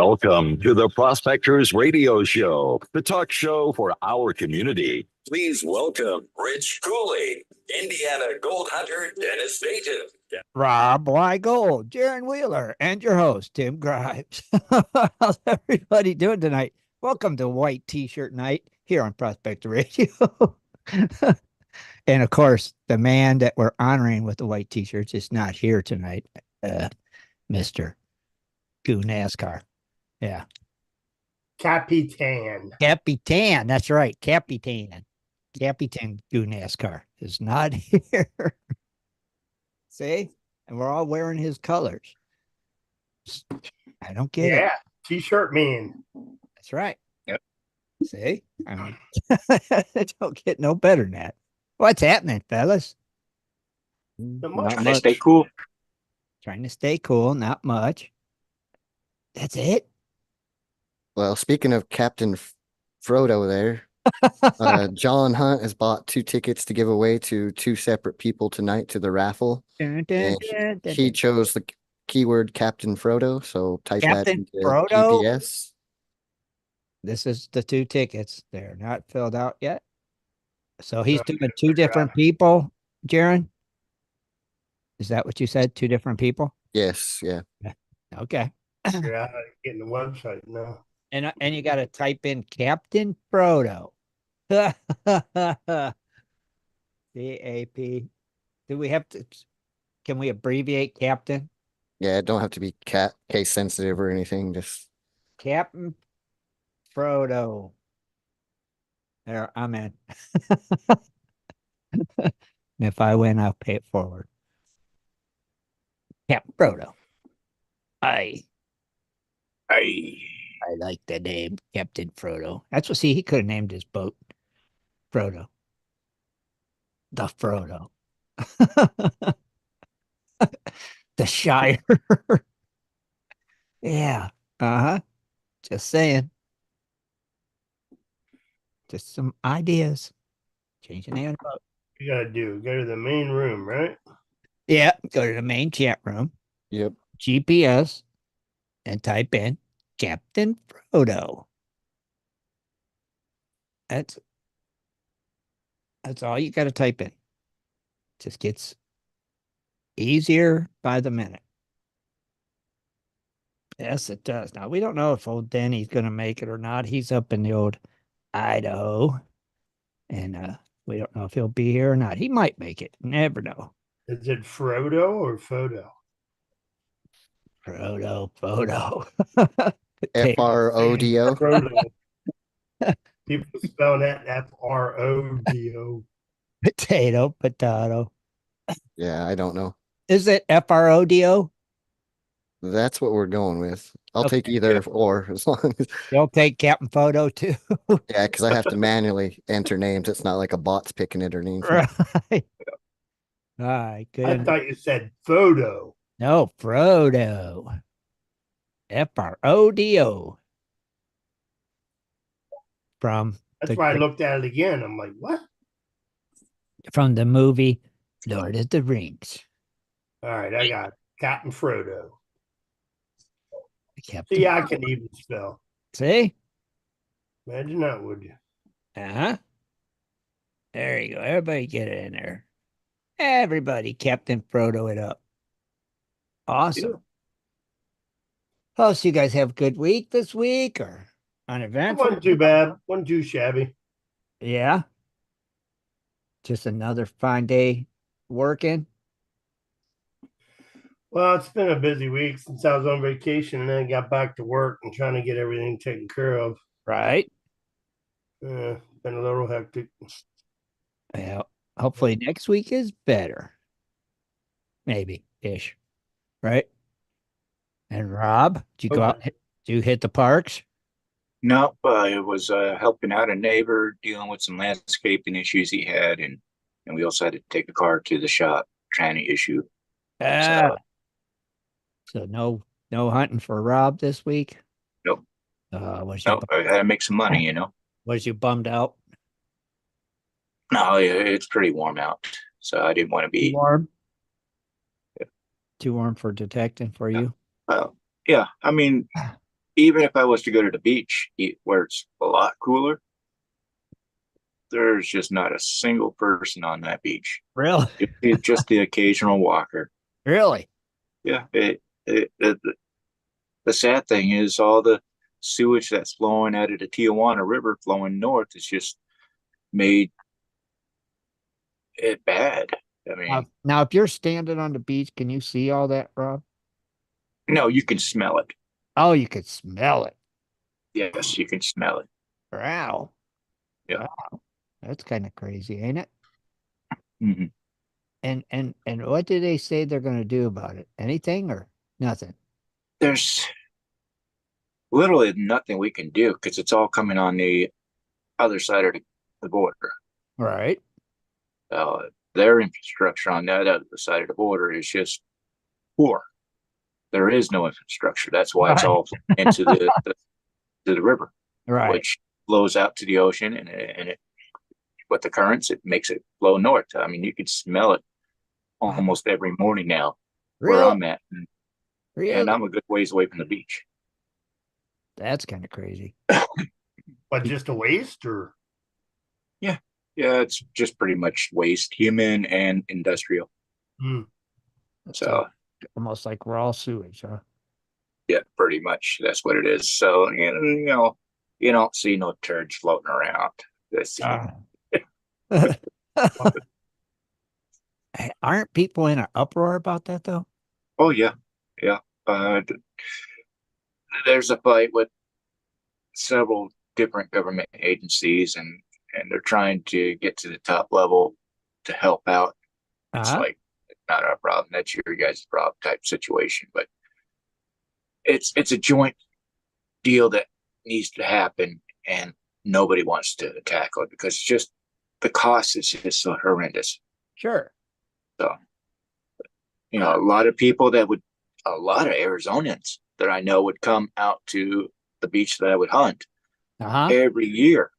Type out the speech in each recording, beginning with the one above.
Welcome to the Prospectors Radio Show, the talk show for our community. Please welcome Rich Cooley, Indiana Gold Hunter, Dennis native. Rob Weigel, Jaron Wheeler, and your host, Tim Grimes. How's everybody doing tonight? Welcome to White T-Shirt Night here on Prospector Radio. And of course, the man that we're honoring with the white T-shirts is not here tonight, Mr. Goo NASCAR. Yeah. Capitan. Capitan, that's right, Capitan. Capitan Goo NASCAR is not here. See? And we're all wearing his colors. I don't get it. Yeah, T-shirt man. That's right. Yep. See? I mean, I don't get no better than that. What's happening, fellas? Not Trying much. to stay cool. Trying to stay cool, not much. That's it. Well, speaking of Captain Frodo there, John Hunt has bought 2 tickets to give away to 2 separate people tonight to the raffle. Dun, dun, And dun, he dun. chose the keyword Captain Frodo, so type that Captain into Frodo? GPS. This is the 2 tickets. They're not filled out yet. So he's Okay, doing 2 different people, Jaron? Is that what you said? 2 different people? Yes, yeah. Okay. Yeah, getting the website now. And you got to type in Captain Frodo. C-A-P. Do we have to? Can we abbreviate Captain? Yeah, it don't have to be case sensitive or anything. Just Captain Frodo. There, I'm in. And if I win, I'll pay it forward. Captain Frodo. I like the name Captain Frodo. That's what, see, he could have named his boat Frodo. The Frodo. The Shire. Yeah. Uh-huh. Just saying. Just some ideas. Change the name of the boat. You gotta go to the main room, right? Yeah. Go to the main chat room. yep. GPS. And type in Captain Frodo. That's all you got to type in. Just gets easier by the minute. Yes, it does. Now, we don't know if old Denny's going to make it or not. He's up in the old Idaho. And we don't know if he'll be here or not. He might make it. Never know. Is it Frodo or Photo? Frodo, photo. F-R-O-D-O. Frodo. People spell that F-R-O-D-O. Potato, potato. Yeah, I don't know. Is it F-R-O-D-O? That's what we're going with. I'll Okay. take either or as long as You'll take Captain Photo too. yeah, because I have to manually enter names. It's not like a bot's picking it or anything. Right. All right, good. I thought you said Photo. No, Frodo. F-R-O-D-O. From That's why I looked at it again. I'm like, what? the movie Lord of the Rings. All right, I got it. Captain Frodo. Captain. See, I can even spell. See? Imagine that, would you? Uh-huh. There you go. Everybody get it in there. Everybody Captain Frodo it up. Awesome. Yeah. Oh, so you guys have a good week this week or It uneventful? wasn't too bad. Wasn't too shabby. Yeah. Just another fine day working. Well, it's been a busy week since I was on vacation and then got back to work and trying to get everything taken care of. Right. Been a little hectic. Well, hopefully next week is better. Maybe ish. Right. And Rob, did you go out? Did you hit the parks? No, I was helping out a neighbor dealing with some landscaping issues he had, and we also had to take a car to the shop, tranny issue. So no hunting for Rob this week. Nope. Was you No, I had to make some money, you know. was you bummed out? No, it's pretty warm out, so I didn't want to be. Warm? Too warm for detecting for you? Well, yeah, I mean, even if I was to go to the beach where it's a lot cooler, there's just not a single person on that beach. Really? Just the occasional walker. Really? Yeah. The sad thing is all the sewage that's flowing out of the Tijuana River flowing north is just made it bad. I mean, Now, if you're standing on the beach, can you see all that, Rob? no, you can smell it. Oh, you could smell it. Yes, you can smell it. Wow. Yeah. Wow. That's kind of crazy, ain't it? Hmm. And what do they say they're going to do about it? Anything or nothing? There's literally nothing we can do because it's all coming on the other side of the border. Right. Their infrastructure on that other side of the border is just poor. There is no infrastructure. That's why it's Right. all into to the river, Right. which flows out to the ocean, and with the currents, it makes it flow north. I mean, you can smell it almost every morning now where Really? I'm at, and Really? I'm a good ways away from the beach. That's kind of crazy. But just a waste, or Yeah, it's just pretty much waste, human and industrial. So Almost like raw sewage, huh? yeah, pretty much that's what it is. So you don't see no turds floating around. Hey, aren't people in an uproar about that though? Oh yeah, yeah. There's a fight with several different government agencies, and they're trying to get to the top level to help out. It's like it's not our problem. That's your guys' problem type situation. But it's a joint deal that needs to happen, and nobody wants to tackle it because it's just the cost is just so horrendous. Sure. So a lot of people a lot of Arizonans that I know would come out to the beach that I would hunt every year.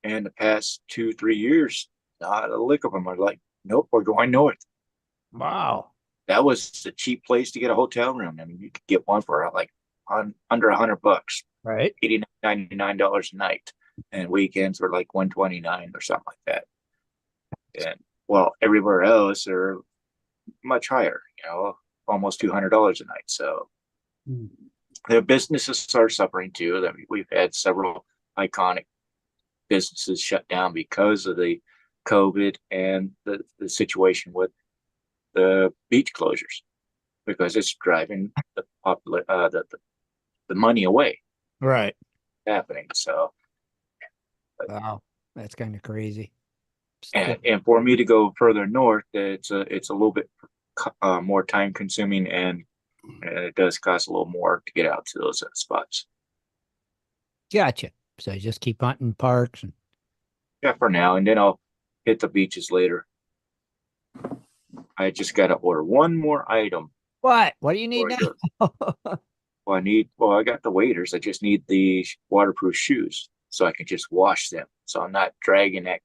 And the past 2-3 years, not a lick of them are like, nope, we're going north. Wow. That was a cheap place to get a hotel room. I mean, you could get one for like under $100, Right. $99 a night, and weekends were like $129 or something like that. And well, everywhere else are much higher, almost $200 a night. So their businesses are suffering too. I mean, we've had several iconic businesses shut down because of the COVID and the situation with the beach closures, because it's driving the money away. Right. Happening. So Wow. That's kind of crazy. and for me to go further north, it's a little bit more time consuming, and it does cost a little more to get out to those spots. Gotcha. So you just keep hunting parks and Yeah, for now, and then I'll hit the beaches later. I just got to order one more item. what? What do you need now? Well, I got the waders. I just need the waterproof shoes so I can just wash them. So I'm not dragging that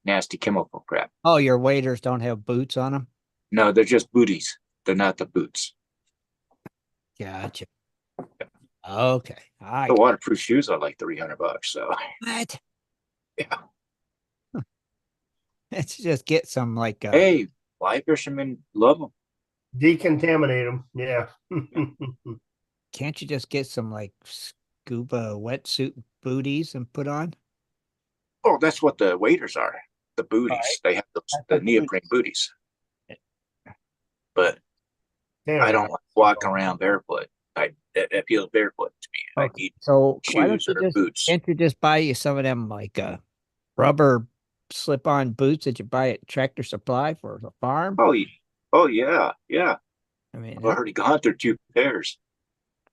nasty chemical crap. Oh, your waders don't have boots on them? No, they're just booties. They're not the boots. Gotcha. Okay. The waterproof shoes are like $300. So what? yeah. Let's just get some like Hey, fly fishermen love them. decontaminate them. Yeah. can't you just get some like scuba wetsuit booties and put on? Oh, that's what the waders are. The booties. Right. They have the neoprene booties. But I don't want to walk around barefoot. That feels barefoot to me. Okay. I need So why don't shoes you or just boots. can't you just buy you some of them like rubber slip-on boots that you buy at Tractor Supply for the farm? Oh yeah. I mean, I've already gone through 2 pairs.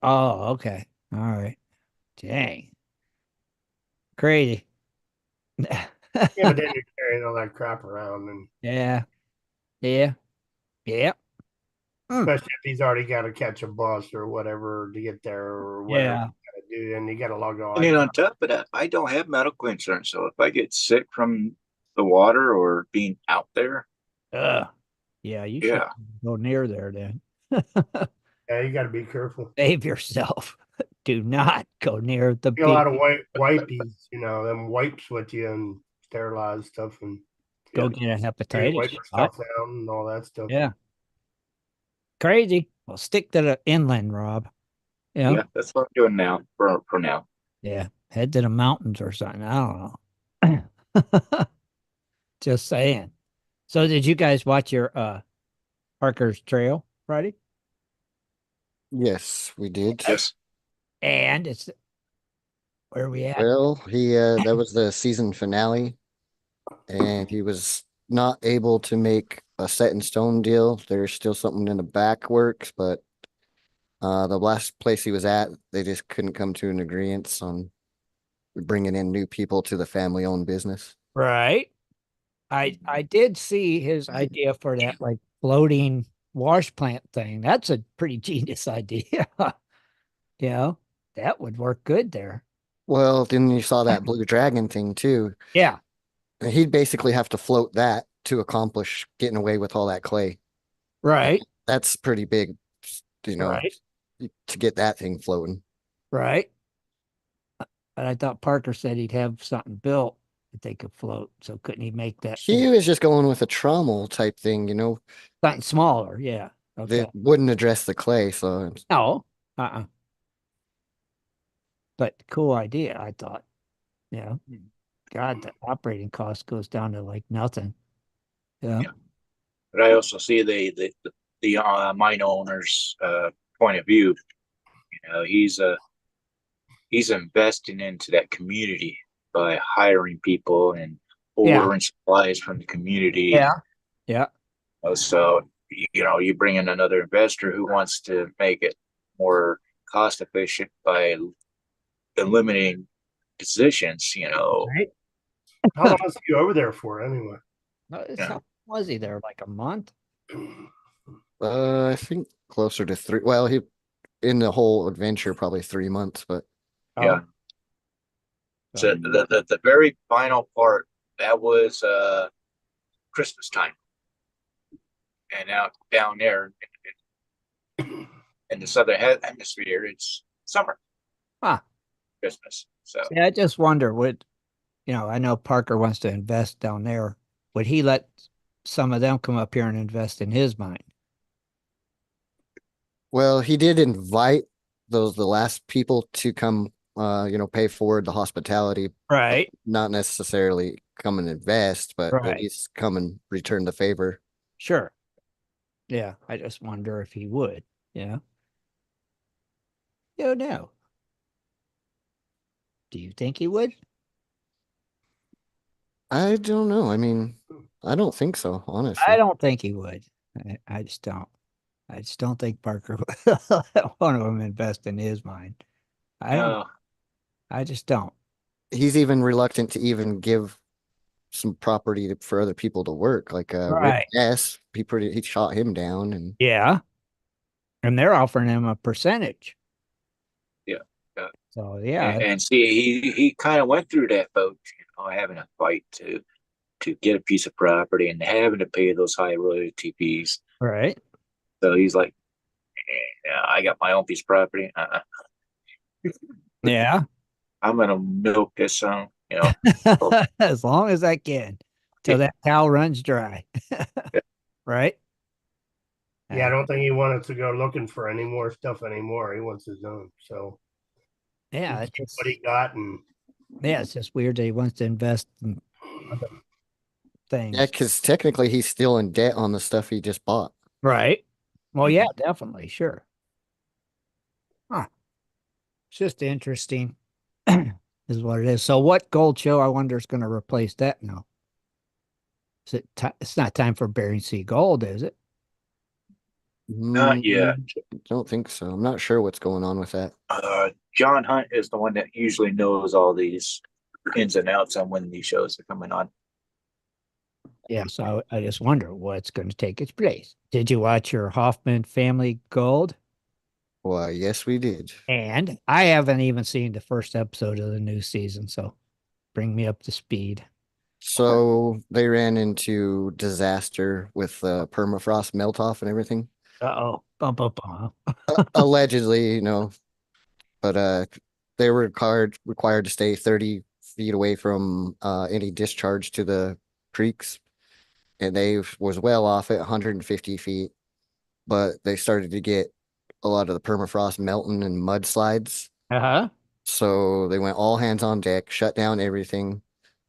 oh, okay. All right. Dang. Crazy. Yeah, but then you're carrying all that crap around, and Yeah. especially if he's already got to catch a bus or whatever to get there or whatever Yeah. you got to do, and you got to log on. And then on top of that, I don't have medical insurance. So if I get sick from the water or being out there, Yeah, you should go near there then. Yeah, you got to be careful. Save yourself. do not go near the Get a lot of beach. wipies, them wipes with you and sterilize stuff and Go Yeah. get a you hepatitis wipe your shot. stuff down and all that stuff. Yeah. Crazy. Well, stick to the inland, Rob. Yeah. Yeah, that's what I'm doing now for now. Yeah. Head to the mountains or something. I don't know. Just saying. So did you guys watch your Parker's Trail Friday? Yes, we did. Yes. And it's where are we at? Well, he that was the season finale, and he was not able to make a set in stone deal. There's still something in the back works, but the last place he was at, they just couldn't come to an agreement on bringing in new people to the family-owned business. Right. I did see his idea for that like floating wash plant thing. That's a pretty genius idea. You know, that would work good there. Well, then you saw that blue dragon thing too. Yeah. And he'd basically have to float that to accomplish getting away with all that clay. Right. That's pretty big, Right. to get that thing floating. Right. But I thought Parker said he'd have something built that they could float. So couldn't he make that He was just going with a trommel type thing, something smaller? Yeah. Okay. that wouldn't address the clay. So No. But cool idea, I thought. Yeah. God, the operating cost goes down to like nothing. Yeah. Yeah. But I also see the mine owner's point of view. He's investing into that community by hiring people and Yeah. ordering supplies from the community. Yeah. Yeah. So you bring in another investor who wants to make it more cost efficient by eliminating positions. Right. How long was you over there for anyway? How was he there? Like a month? I think closer to 3. Well, he in the whole adventure probably 3 months, but Yeah. Oh. So the very final part, that was Christmas time, and now down there in the southern hemisphere, it's summer. Huh. Christmas. So Yeah, I just wonder, I know Parker wants to invest down there. Would he let some of them come up here and invest in his mine? well, he did invite the last people to come, pay forward the hospitality, Right. not necessarily come and invest, but at Right. least come and return the favor. Sure. Yeah. I just wonder if he would. Yeah. You know. Do you think he would? I don't know. I mean, I don't think so, honestly. I don't think he would. I just don't. I just don't think Parker would let one of them invest in his mine. I don't. no, I just don't. He's even reluctant to even give some property for other people to work. Like Rick Right. S, he shot him down, and Yeah. And they're offering him a percentage. Yeah. So yeah. and see, he kind of went through that boat, having a fight to get a piece of property and having to pay those high royalty fees. Right. So he's like, I got my own piece of property. Yeah. I'm gonna milk this song, As long as I can, till that cow runs dry. Right. Yeah, I don't think he wanted to go looking for any more stuff anymore. He wants his own. So Yeah. he It's keeps just, what he got and yeah. It's just weird that he wants to invest in other things. yeah, because technically he's still in debt on the stuff he just bought. Right. Well, yeah, definitely. Sure. Huh. It's just interesting, is what it is. So, what gold show I wonder is going to replace that now? Is it? It's not time for Bering Sea Gold, is it? Not yet. Don't think so. I'm not sure what's going on with that. John Hunt is the one that usually knows all these ins and outs on when these shows are coming on. Yeah. So I just wonder what's going to take its place. Did you watch your Hoffman Family Gold? Why, yes, we did. And I haven't even seen the first episode of the new season, so bring me up to speed. So they ran into disaster with permafrost melt off and everything. Uh-oh. Bum, bum, bum. Allegedly, but they were required to stay 30 feet away from any discharge to the creeks, and they was well off at 150 feet, but they started to get a lot of the permafrost melting and mudslides. Uh-huh. So they went all hands on deck, shut down everything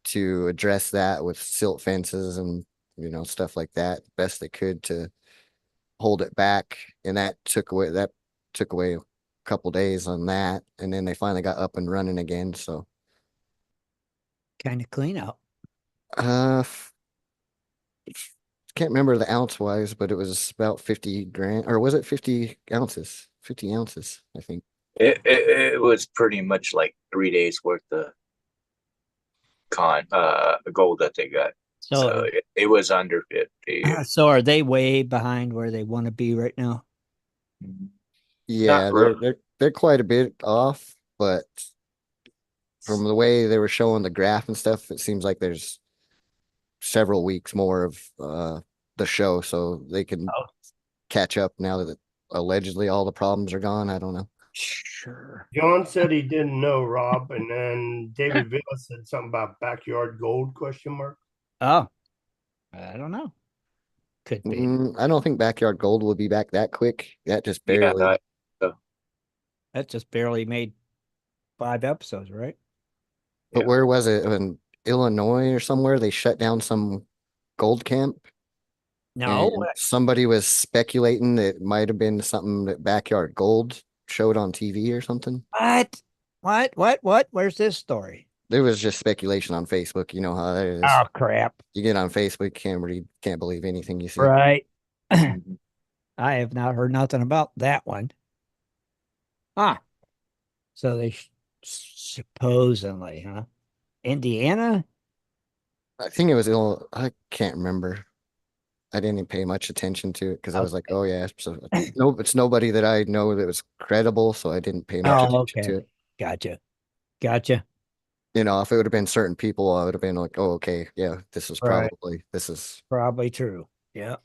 to address that with silt fences and stuff like that, best they could to hold it back. And that took away a couple days on that, and then they finally got up and running again. So Kind of clean out. f- can't remember the ounce wise, but it was about 50 grand, or was it 50 ounces? 50 ounces, I think. It was pretty much like 3 days worth of gold that they got. So So, it was under 50. so are they way behind where they want to be right now? Yeah, Not really. they're quite a bit off, but from the way they were showing the graph and stuff, it seems like there's several weeks more of the show, so they can Oh, catch up now that allegedly all the problems are gone. I don't know. sure. John said he didn't know, Rob, and then David Villa said something about backyard gold question mark. Oh, I don't know. Could be. I don't think Backyard Gold will be back that quick. That just Yeah, barely. That just barely made 5 episodes, right? But yeah. where was it? In Illinois or somewhere? They shut down some gold camp, No. and somebody was speculating that it might have been something that Backyard Gold showed on TV or something. What? What? Where's this story? There was just speculation on Facebook. You know how that is. Oh, crap. You get on Facebook, can't believe anything you see. Right. Mhm. I have not heard nothing about that one. Ah, so they supposedly, huh? Indiana? I think it was I can't remember. I didn't pay much attention to it because I was like, Okay. oh yeah. So no, it's nobody that I know that was credible, so I didn't pay much Oh, attention to okay. it. Gotcha. If it would have been certain people, I would have been like, oh, okay, yeah, Right. this is Probably true. Yeah.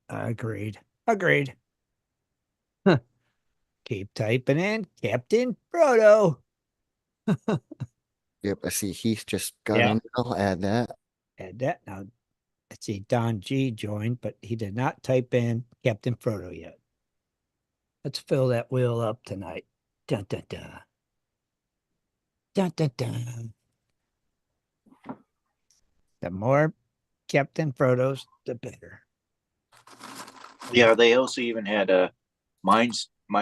Agreed. Agreed. Huh. Keep typing in Captain Frodo. yep. I see Heath just got Yeah. in. I'll add that. Add that now. Let's see. Don G joined, but he did not type in Captain Frodo yet. Let's fill that wheel up tonight. Dun dun dun. Dun dun dun. The more Captain Frodo's, the better. Yeah, they also even had mine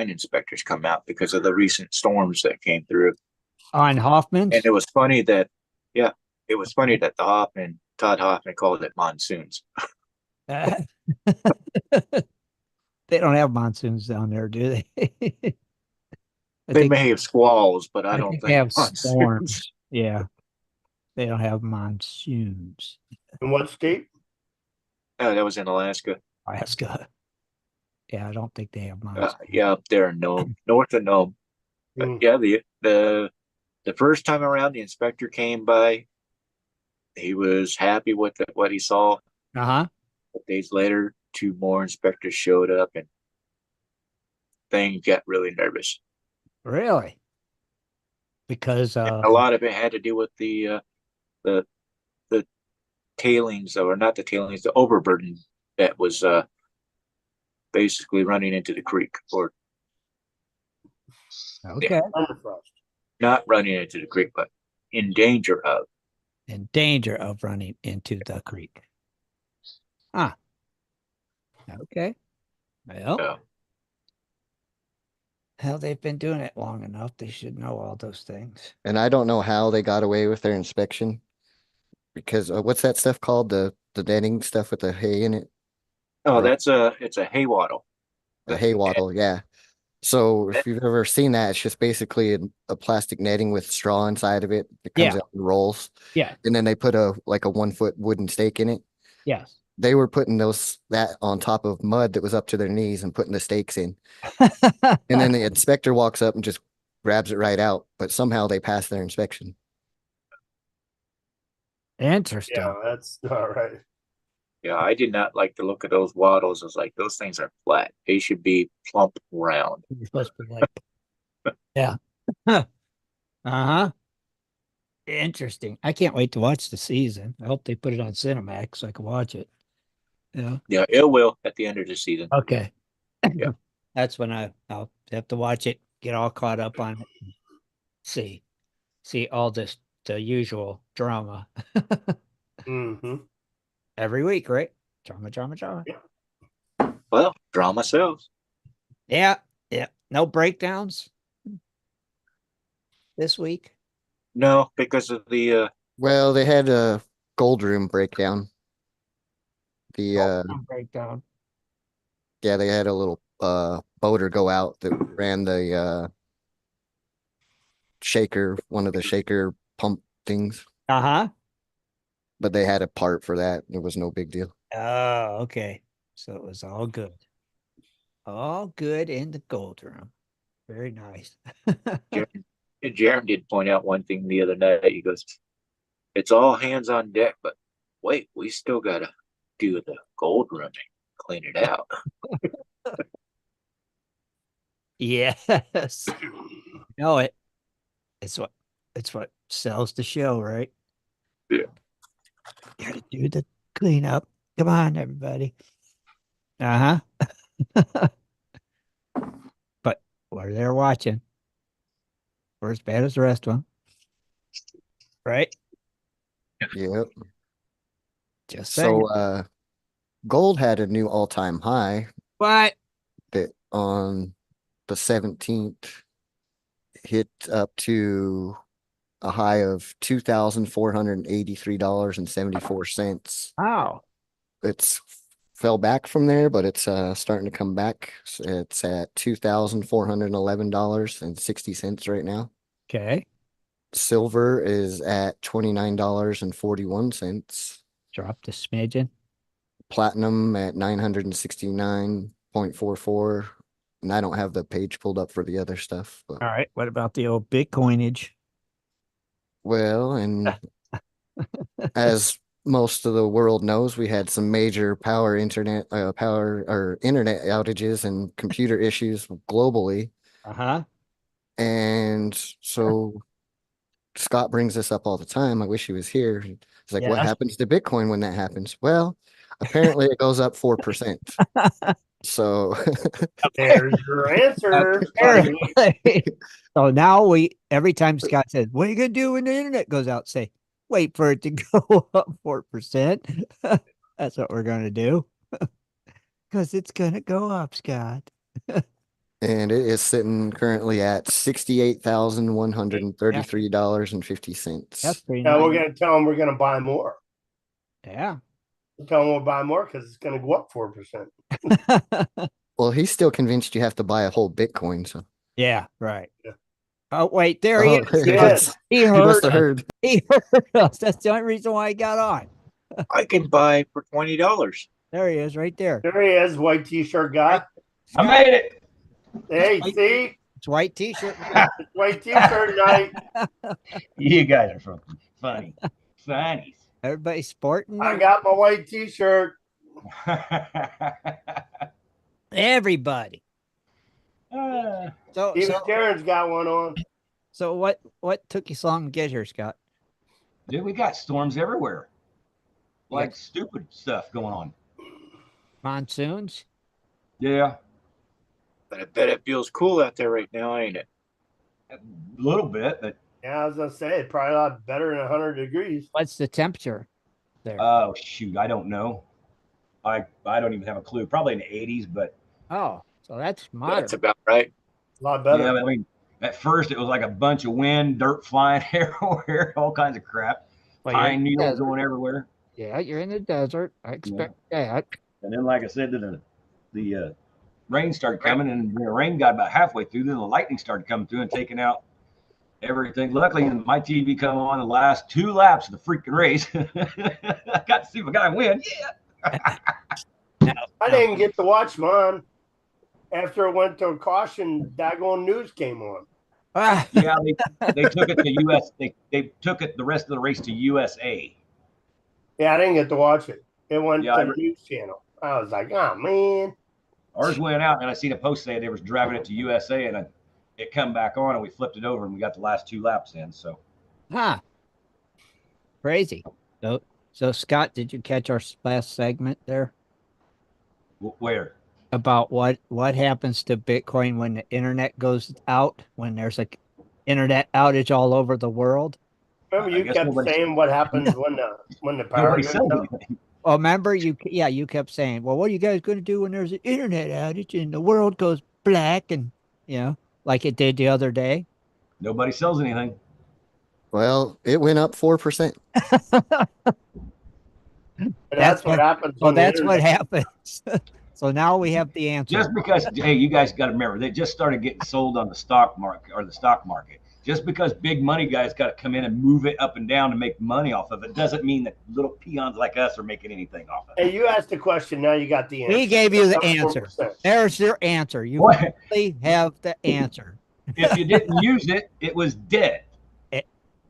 inspectors come out because of the recent storms that came through. On Hoffman's? And it was funny that Todd Hoffman called it monsoons. They don't have monsoons down there, do they? They may have squalls, but I I don't think they think have monsoons. storms. Yeah, they don't have monsoons. In what state? Oh, that was in Alaska. Alaska. Yeah, I don't think they have monsoons. Yeah, up there in Nome, north of Nome. But Hmm. yeah, the first time around, the inspector came by. He was happy with what he saw. Uh-huh. Days later, two more inspectors showed up, and things got really nervous. Really? Because And a lot of it had to do with the the tailings, or not the tailings, the overburden that was basically running into the creek, or okay, Permafrost. not running into the creek, but in danger of. in danger of running into the creek. Ah, okay. Well, Uh, hell, they've been doing it long enough. They should know all those things. And I don't know how they got away with their inspection because what's that stuff called? The netting stuff with the hay in it? oh, Or it's a hay wattle. the hay wattle, yeah. So if you've ever seen that, it's just basically a plastic netting with straw inside of it. It comes Yeah. out and rolls. Yeah. And then they put a 1 foot wooden stake in it. Yes. They were putting that on top of mud that was up to their knees and putting the stakes in. And then the inspector walks up and just grabs it right out. But somehow they passed their inspection. Interesting. Yeah, that's all right. Yeah, I did not like the look of those wattles. I was like, those things are flat. They should be plump round. You're supposed to be like Yeah. Uh-huh. Interesting. I can't wait to watch the season. I hope they put it on Cinemax so I can watch it. Yeah. Yeah, it will at the end of the season. Okay. Yeah. That's when I'll have to watch it, get all caught up on it, and see all the usual drama Mm-hmm. every week, right? Drama, drama, drama. Well, drama sells. Yeah, yeah. No breakdowns this week. No, because of the Well, they had a gold room breakdown. The No breakdown. yeah, they had a little boater go out that ran the shaker, one of the shaker pump things, Uh-huh. but they had a part for that. It was no big deal. Oh, okay. So it was all good. All good in the gold room. Very nice. Jaron did point out one thing the other night. He goes, "It's all hands on deck, but wait, we still gotta do the gold room and clean it out." Yes. Know it. It's what sells the show, right? Yeah. Gotta do the cleanup. Come on, everybody. Uh-huh. But we're there watching. We're as bad as the rest of them. Right? Yep. Just saying. So gold had a new all-time high What? that on the 17th hit up to a high of $2,483.74. Wow. It's fell back from there, but it's starting to come back. It's at $2,411.60 right now. Okay. Silver is at $29.41. Dropped a smidgen. Platinum at 969.44. And I don't have the page pulled up for the other stuff, but All right. What about the old Bitcoinage? well, and as most of the world knows, we had some major internet outages and computer issues globally. Uh-huh. And so Scott brings this up all the time. I wish he was here. It's like, what Yeah. happens to Bitcoin when that happens? Well, apparently it goes up 4%. So There's your answer. Apparently. So now every time Scott says, "What are you gonna do when the internet goes out?" Say, "Wait for it to go up 4%." That's what we're gonna do. Because it's gonna go up, Scott. and it is sitting currently at $68,133.50. That's pretty Now nice. we're gonna tell them we're gonna buy more. Yeah. We'll tell them we'll buy more because it's gonna go up 4%. Well, he's still convinced you have to buy a whole Bitcoin. So Yeah, right. Yeah. Oh, wait, there he oh, is. Yes. He you must heard have us. heard. He heard us. That's the only reason why he got on. I can buy for $20. There he is, right there. There he is, white t-shirt guy. I made it. Hey, see? It's white t-shirt. It's white t-shirt night. You guys are fucking funny. Funnies. Everybody's sporting. I got my white t-shirt. Everybody. So, Even so, Darren's got one on. so what took you so long to get here, Scott? Dude, we got storms everywhere. Like Yes. stupid stuff going on. Monsoons? Yeah, But I bet it feels cool out there right now, ain't it? a little bit, but Yeah, I was gonna say it's probably a lot better than 100 degrees. What's the temperature there? oh shoot, I don't know. I don't even have a clue. Probably in the 80s, but Oh, so that's moderate. That's about right. A lot better. yeah, I mean, at first it was like a bunch of wind, dirt flying everywhere, all kinds of crap. Well, you're in Pine the needles desert. going everywhere. Yeah, you're in the desert. I expect that. And then, like I said, the rain started coming, and the rain got about halfway through. Then the lightning started coming through and taking out everything. Luckily, my TV come on the last 2 laps of the freaking race. I got to see my guy win. Yeah. I didn't get to watch mine. After it went to a caution, daggone news came on. Ah, Yeah, they took it to US. They took it the rest of the race to USA. Yeah, I didn't get to watch it. It went Yeah, to the news channel. I was like, oh man. Ours went out, and I seen a post say they was driving it to USA, and it come back on and we flipped it over and we got the last 2 laps in. So Huh. Crazy. So Scott, did you catch our last segment there where? about what happens to Bitcoin when the internet goes out, when there's a internet outage all over the world? Remember, I you guess kept saying what happens when the power Nobody goes sells out. anything. Well, remember you kept saying, well, what are you guys going to do when there's an internet outage and the world goes black and like it did the other day? Nobody sells anything. Well, it went up 4%. And that's what happens. Well, When the that's what internet- happens. So now we have the answer. Just because, hey, you guys got to remember, they just started getting sold on the stock market or the stock market. Just because big money guys got to come in and move it up and down to make money off of it doesn't mean that little peons like us are making anything off of it. Hey, you asked the question. Now you got the answer. We gave you the Up answer. 4%. There's your answer. You What? really have the answer. If you didn't use it, it was dead.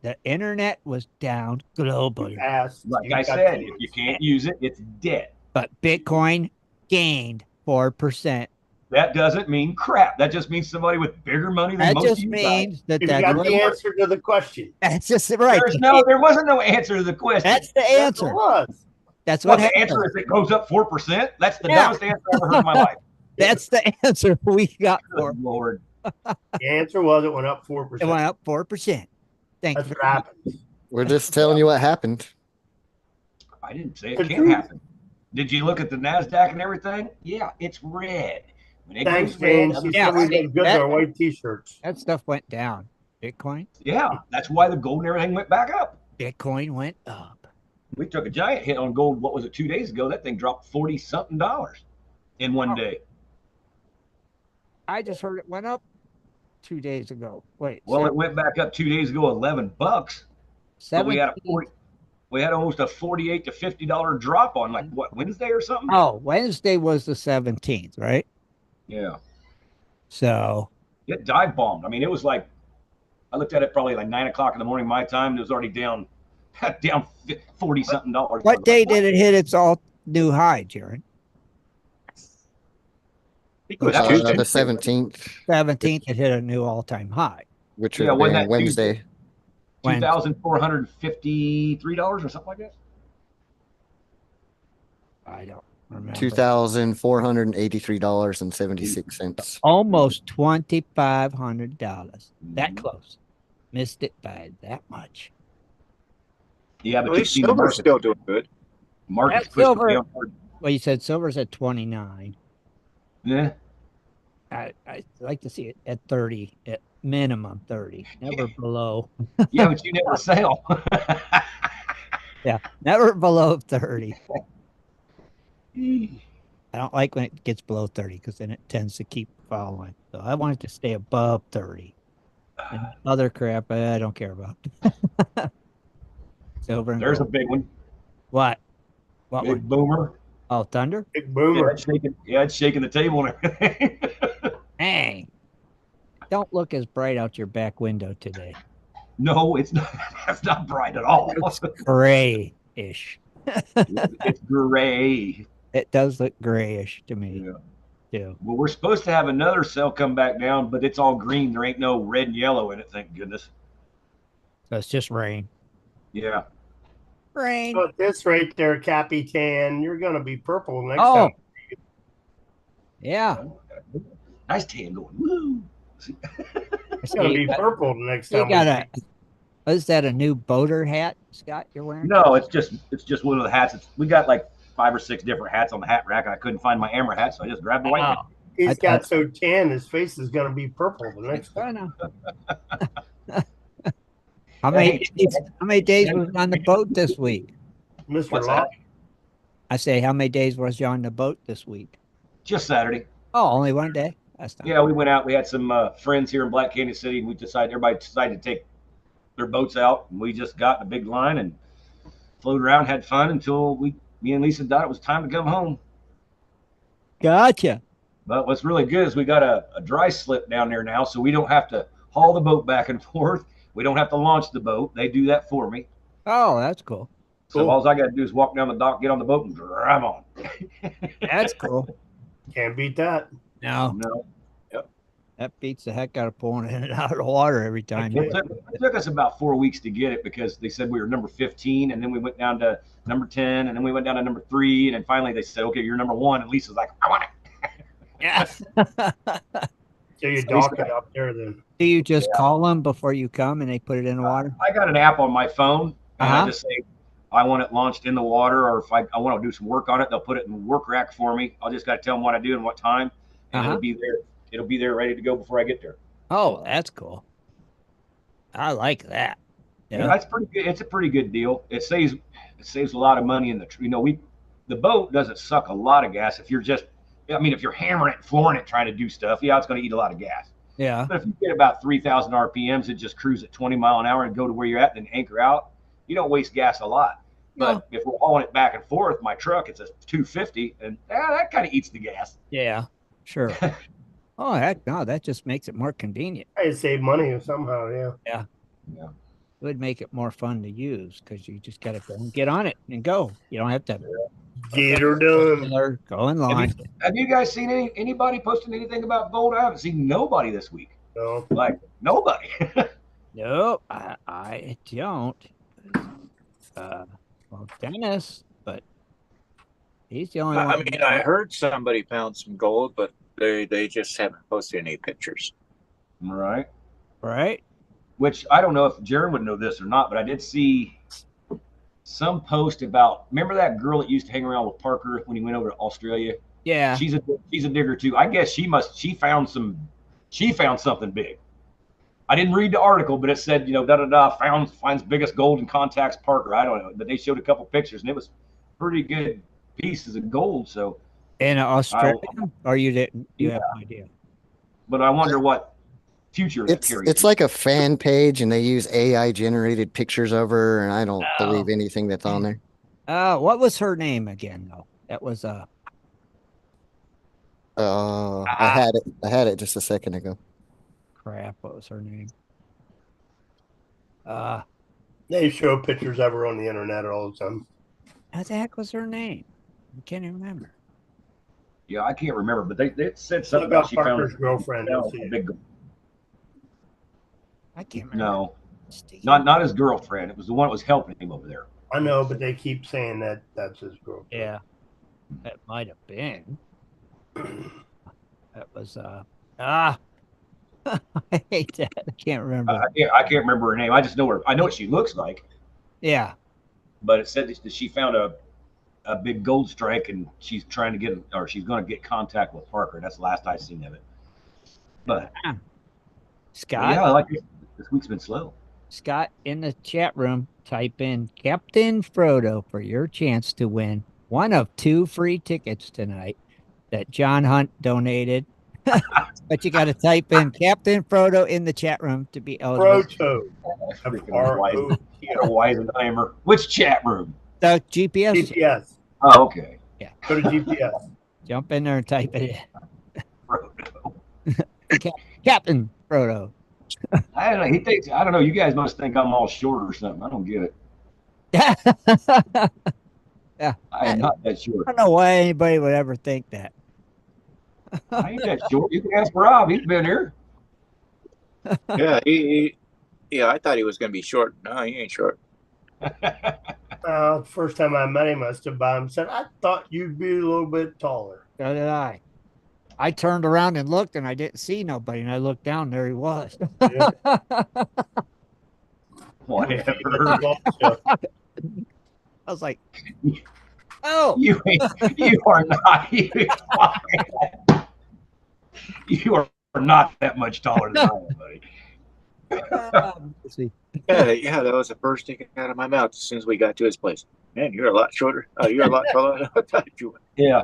The internet was down globally, Asked. Like You I got said, the if you can't use it, it's dead. but Bitcoin gained 4%. That doesn't mean crap. That just means somebody with bigger money than That most just of you guys. means that You that's got what the answer to the question. that's just right. There wasn't no answer to the question. That's the Yes, answer. it was. That's What what the happened. answer is? It goes up 4%. That's the Yeah. dumbest answer I ever heard in my life. That's the answer we got for Good Lord. The answer was it went up 4%. it. Went up 4%. Thank That's you. what happens. We're just telling you what happened. I didn't say it The can't truth. happen. Did you look at the NASDAQ and everything? Yeah, it's red. When it Thanks, goes red, Jane. She Yeah, said we see, look good in that- our white t-shirts. That stuff went down. Bitcoin that's why the gold and everything went back up. went up. We took a giant hit on gold. What was it, 2 days ago? That thing dropped $40-something in one day. I just heard it went up 2 days ago. Wait, Well, it went back up 2 days ago, $11. But we had 17. we had almost a $48 to $50 drop on like what, Wednesday or something? Oh, Wednesday was the 17th, right? Yeah. So It dive bombed. I mean, it was like I looked at it probably like 9 o'clock in the morning my time. It was already down $40-something. what day did it hit its all new high, Jared? It was Tuesday. The 17th, 17th, it hit a new all-time high. which Yeah, would wasn't be that Wednesday. $2,453 or something like that. I don't remember. $2,483.76. Almost $2,500. That Mhm. close. Missed it by that much. Yeah, At but you least see the silver's market. still doing good. Market's That pushed silver- it downward. Well, you said silver's at 29. Yeah. I'd like to see it at 30, at minimum 30, never below. Yeah, but you never sell. Yeah, never below 30. I don't like when it gets below 30 because then it tends to keep following. So I want it to stay above 30. And other crap I don't care about. Silver and There's a gold. big one. What? What Big one? boomer. Oh, thunder? Big Yeah, boomer. it's shaking the table and everything. Dang. Don't look as bright out your back window today. No, it's not. That's not bright at all. It's grayish. It's gray. It does look grayish to me, Yeah. too. Well, we're supposed to have another cell come back down, but it's all green. There ain't no red and yellow in it, thank goodness. So it's just rain. Yeah. Rain. So at this rate there, Capitan, you're going to be purple next Oh, time. yeah. Nice tan going. Woo. It's going to be purple next You time. got a, is that a new boater hat, Scott, you're wearing? No, it's just one of the hats. We got like 5 or 6 different hats on the hat rack, and I couldn't find my Amber hat, so I just grabbed the white hat. Oh, He's got so tan, his face is going to be purple the next I time. know. How many days was on the boat this week? Mr. What's Locke, I say, how many days was you on the boat this week? Just Saturday. Oh, only one day. That's not Yeah, we went out. We had some friends here in Black Canyon City, and everybody decided to take their boats out, and we just got in a big line and floated around, had fun until me and Lisa thought it was time to come home. Gotcha. But what's really good is we got a dry slip down there now, so we don't have to haul the boat back and forth. We don't have to launch the boat. They do that for me. Oh, that's cool. So Cool. all I got to do is walk down the dock, get on the boat, and drive on. That's cool. can't beat that. No, No, That beats the heck out of pulling it out of the water every time. It took us about 4 weeks to get it because they said we were number 15, and then we went down to number 10, and then we went down to number 3, and then finally they said, okay, you're number 1. And Lisa's like, I want it. Yes. So you dock it up there then. Do you just call them before you come and they put it in the water? I got an app on my phone, and Uh-huh. I just say I want it launched in the water, or if I want to do some work on it, they'll put it in the work rack for me. I'll just got to tell them what I do and what time, and Uh-huh. it'll be there. It'll be there ready to go before I get there. Oh, that's cool. I like that. Yeah, that's pretty good. It's a pretty good deal. It saves a lot of money in the boat doesn't suck a lot of gas if you're just, I mean, if you're hammering it, flooring it, trying to do stuff, yeah, it's going to eat a lot of gas. Yeah. But if you get about 3,000 RPMs and just cruise at 20 mile an hour and go to where you're at and then anchor out, you don't waste gas a lot. But if we're hauling it back and forth, my truck, it's a 250, and that kind of eats the gas. Yeah, sure. Oh, heck no, that just makes it more convenient. I save money somehow, yeah. It would make it more fun to use because you just got to go and get on it and go. You don't have to Get her done. go in line. Have you guys seen anybody posting anything about gold? I haven't seen nobody this week. No. Like, nobody. No, I don't. Well, Dennis, but he's the only one. I mean, I heard somebody found some gold, but they just haven't posted any pictures. Right. Right? Which I don't know if Jaron would know this or not, but I did see some post about, remember that girl that used to hang around with Parker when he went over to Australia? Yeah. She's a digger too. I guess she found something big. I didn't read the article, but it said, finds biggest gold and contacts Parker. I don't know, but they showed a couple pictures and it was pretty good pieces of gold. So In Australia, or you didn't? You have no idea. But I wonder what future it's like a fan page, and they use AI generated pictures of her, and I don't believe anything that's on there. What was her name again? Though that was I had it just a second ago. crap. What was her name? They show pictures of her on the internet all the time. What the heck was her name? I can't even remember. Yeah, I can't remember, but they said What something about about she found Parker's girlfriend? You'll see a it. big gold. I can't remember. No, Steve. not his girlfriend. It was the one that was helping him over there. I know, but they keep saying that that's his girlfriend. Yeah, that might have been. That was I hate that. I can't remember. I can't remember her name. I just know her. I know what she looks like, Yeah. but it said that she found a big gold strike and she's trying to get, or she's going to get contact with Parker. That's the last I seen of it. But Scott. yeah, I like this week's been slow. Scott, in the chat room, type in Captain Frodo for your chance to win one of 2 free tickets tonight that John Hunt donated. But you got to type in Captain Frodo in the chat room to be eligible. Frodo. Weisenheimer. Which chat room? The GPS. GPS. Oh, okay. Go to GPS. Jump in there and type it Frodo. in. Captain Frodo. I don't know. He thinks, I don't know. You guys must think I'm all short or something. I don't get it. Yeah. I am not that short. I don't know why anybody would ever think that. I ain't that short. You can ask Rob. He's been here. Yeah, I thought he was going to be short. No, he ain't short. First time I met him, I stood by him and said, I thought you'd be a little bit taller. So did I. I turned around and looked, and I didn't see nobody. And I looked down, there he was. Yeah. Whatever. I was like, "Oh, You are not. You are not that much taller than I am, buddy. let's see." Yeah, that was the first thing out of my mouth as soon as we got to his place. Man, you're a lot shorter. Oh, you're a lot taller than I thought you were. Yeah.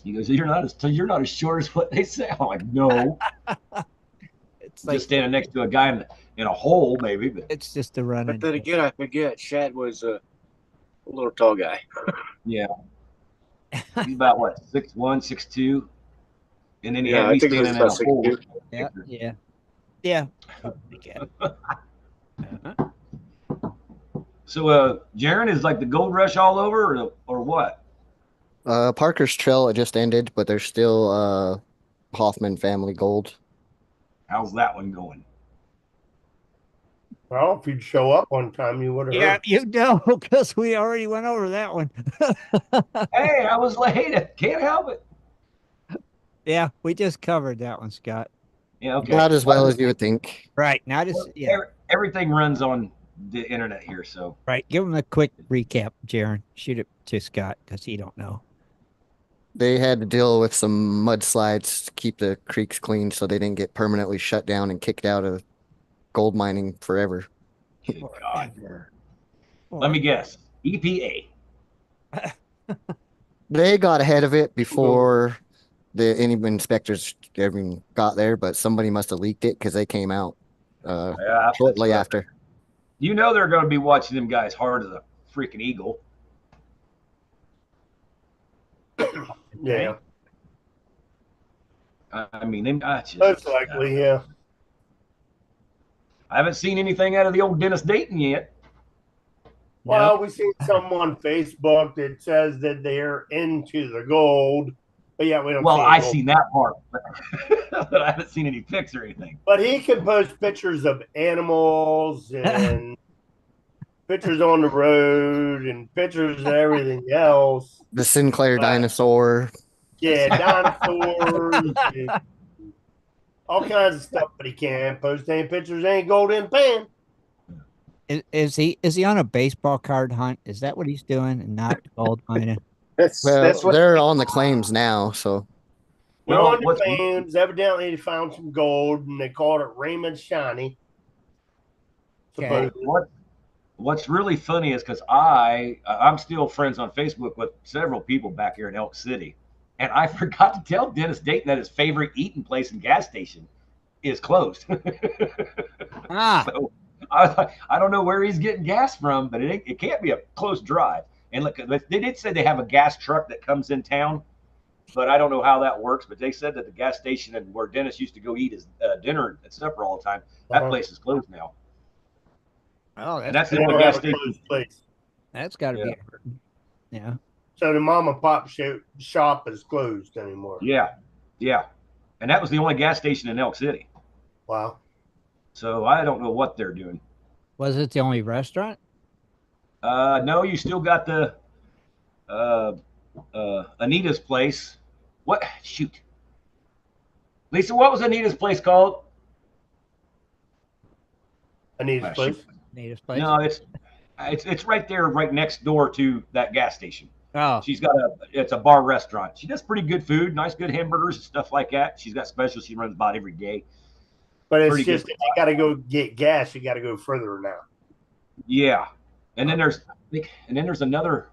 He goes, you're not as short as what they say. I'm like, no. It's like Just standing next to a guy in a hole, maybe. But it's just a run. But then again, I forget. Shad was a little tall guy. yeah, he's about what, 6'1", 6'2", and then he had I me think it was standing in a about hole. 6'2". Yeah. So, Jaron, is like the gold rush all over, or what? Parker's Trail just ended, but there's still Hoffman family gold. How's that one going? Well, if you'd show up one time, you would have Yeah, heard. you know, because we already went over that one. Hey, I was late. I can't help it. Yeah, we just covered that one, Scott. Yeah, okay. Not as well as you would think. Right. Now just yeah. Everything runs on the internet here, so Right. Give him a quick recap, Jaron. Shoot it to Scott because he don't know. They had to deal with some mudslides to keep the creeks clean so they didn't get permanently shut down and kicked out of gold mining forever. good God. Forever. Let me guess. EPA. They got ahead of it before any inspectors even got there, but somebody must have leaked it because they came out Yeah, shortly after. you know they're going to be watching them guys hard as a freaking eagle. Yeah, I mean, they, most likely, yeah. I haven't seen anything out of the old Dennis Dayton yet. Well, we seen some on Facebook that says that they're into the gold, but yeah, we don't. Well, see I gold. seen that part, but I haven't seen any pics or anything. But he can post pictures of animals and pictures on the road and pictures of everything else. The Sinclair dinosaur. Yeah, dinosaurs, and all kinds of stuff. But he can't post any pictures. Ain't gold in the pan. Is he on a baseball card hunt? Is that what he's doing and not gold mining? That's Well, what they're on the claims now, so they're Well, on the claims. Evidently, they found some gold and they called it Raymond Shiny. Okay. Supposedly. What's really funny is because I'm still friends on Facebook with several people back here in Elk City, and I forgot to tell Dennis Dayton that his favorite eating place and gas station is closed. Ah, So I don't know where he's getting gas from, but it can't be a close drive. And look, they did say they have a gas truck that comes in town, but I don't know how that works. But they said that the gas station and where Dennis used to go eat his dinner and supper all the time, that place is closed now. oh, And that's They the don't only gas have a station. closed place. that's got to Yeah. be hurting. Yeah. So the mom and pop shop is closed anymore. Yeah, yeah. And that was the only gas station in Elk City. Wow. So I don't know what they're doing. Was it the only restaurant? No, you still got the Anita's place. What? Shoot. Lisa, what was Anita's place called? Anita's place. Shoot. Native place? No, it's right there, right next door to that gas station. Oh, She's got it's a bar restaurant. She does pretty good food, nice good hamburgers and stuff like that. She's got specials she runs about every day. But it's Pretty good. just if you got to go get gas, you got to go further now. Yeah, and then there's another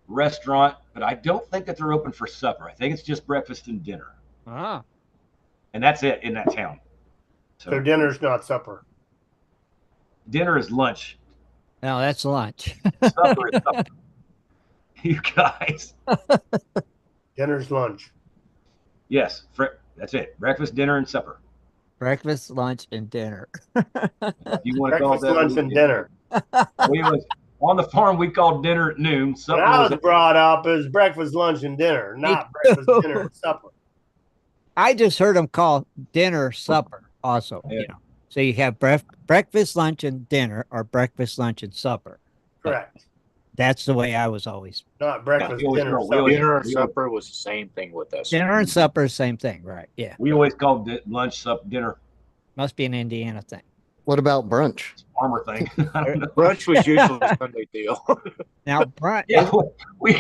restaurant, but I don't think that they're open for supper. I think it's just breakfast and dinner, ah. and that's it in that town. So dinner's not supper. Dinner is lunch. No, that's lunch. Supper is supper. You guys. Dinner's lunch. Yes, that's it. Breakfast, dinner, and supper. Breakfast, lunch, and dinner. If you want to call Breakfast, that lunch, and dinner. On the farm, we called dinner at noon. When Supper I was was brought up as breakfast, lunch, and dinner, not breakfast, dinner, and supper. I just heard them call dinner supper also. Yeah. You know, so you have breakfast, lunch, and dinner, or breakfast, lunch, and supper. Correct. That's the way I was always. Not breakfast, we always dinner, know, we supper. always- Dinner and supper was the same thing with us. Dinner and supper, same thing, right? Yeah, we always called it lunch, supper, dinner, must be an Indiana thing. what about brunch? farmer thing. I don't know. Brunch was usually a Sunday deal. Now, brunch. Yeah, we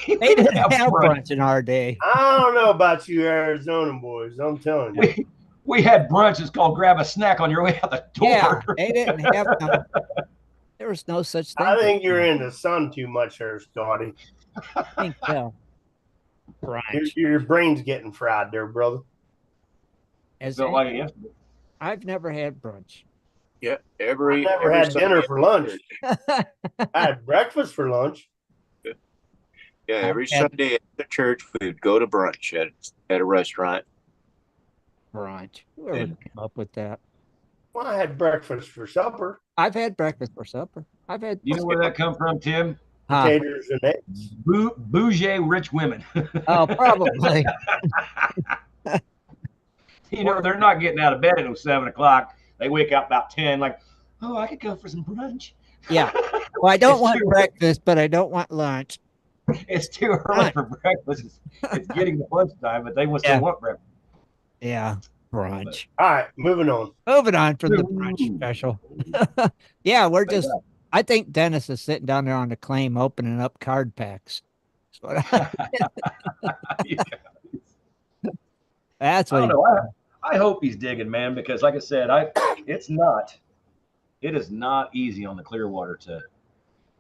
They didn't have brunch. brunch in our day. I don't know about you Arizona boys. I'm telling you. We had brunch. It's called grab a snack on your way out the door. Yeah, they didn't have. There was no such thing. I think you're in the sun too much there, Scotty. I think so. Brunch. Your brain's getting fried there, brother. As Felt in- like it yesterday. I've never had brunch. Yeah, I every never had dinner Sunday- for lunch. I had breakfast for lunch. Yeah, every I've had- Sunday at the church, we would go to brunch at a restaurant. Brunch. Whoever came up with that? Well, I had breakfast for supper. I've had breakfast for supper. I've had You know where that come from, Tim? Huh. Potatoes and eggs. Bougie rich women. Oh, probably. You know, they're not getting out of bed until 7 o'clock. They wake up about 10, like, oh, I could go for some brunch. Yeah. Well, I don't It's want too- breakfast, but I don't want lunch. It's too early for breakfast. It's getting to lunchtime, but they will still Yeah. want breakfast. Yeah. Brunch. All right, moving on. Moving on from the brunch special. Yeah, we're just, I think Dennis is sitting down there on the claim opening up card packs. That's I what don't know. I hope he's digging, man, because like I said, it is not easy on the Clearwater to.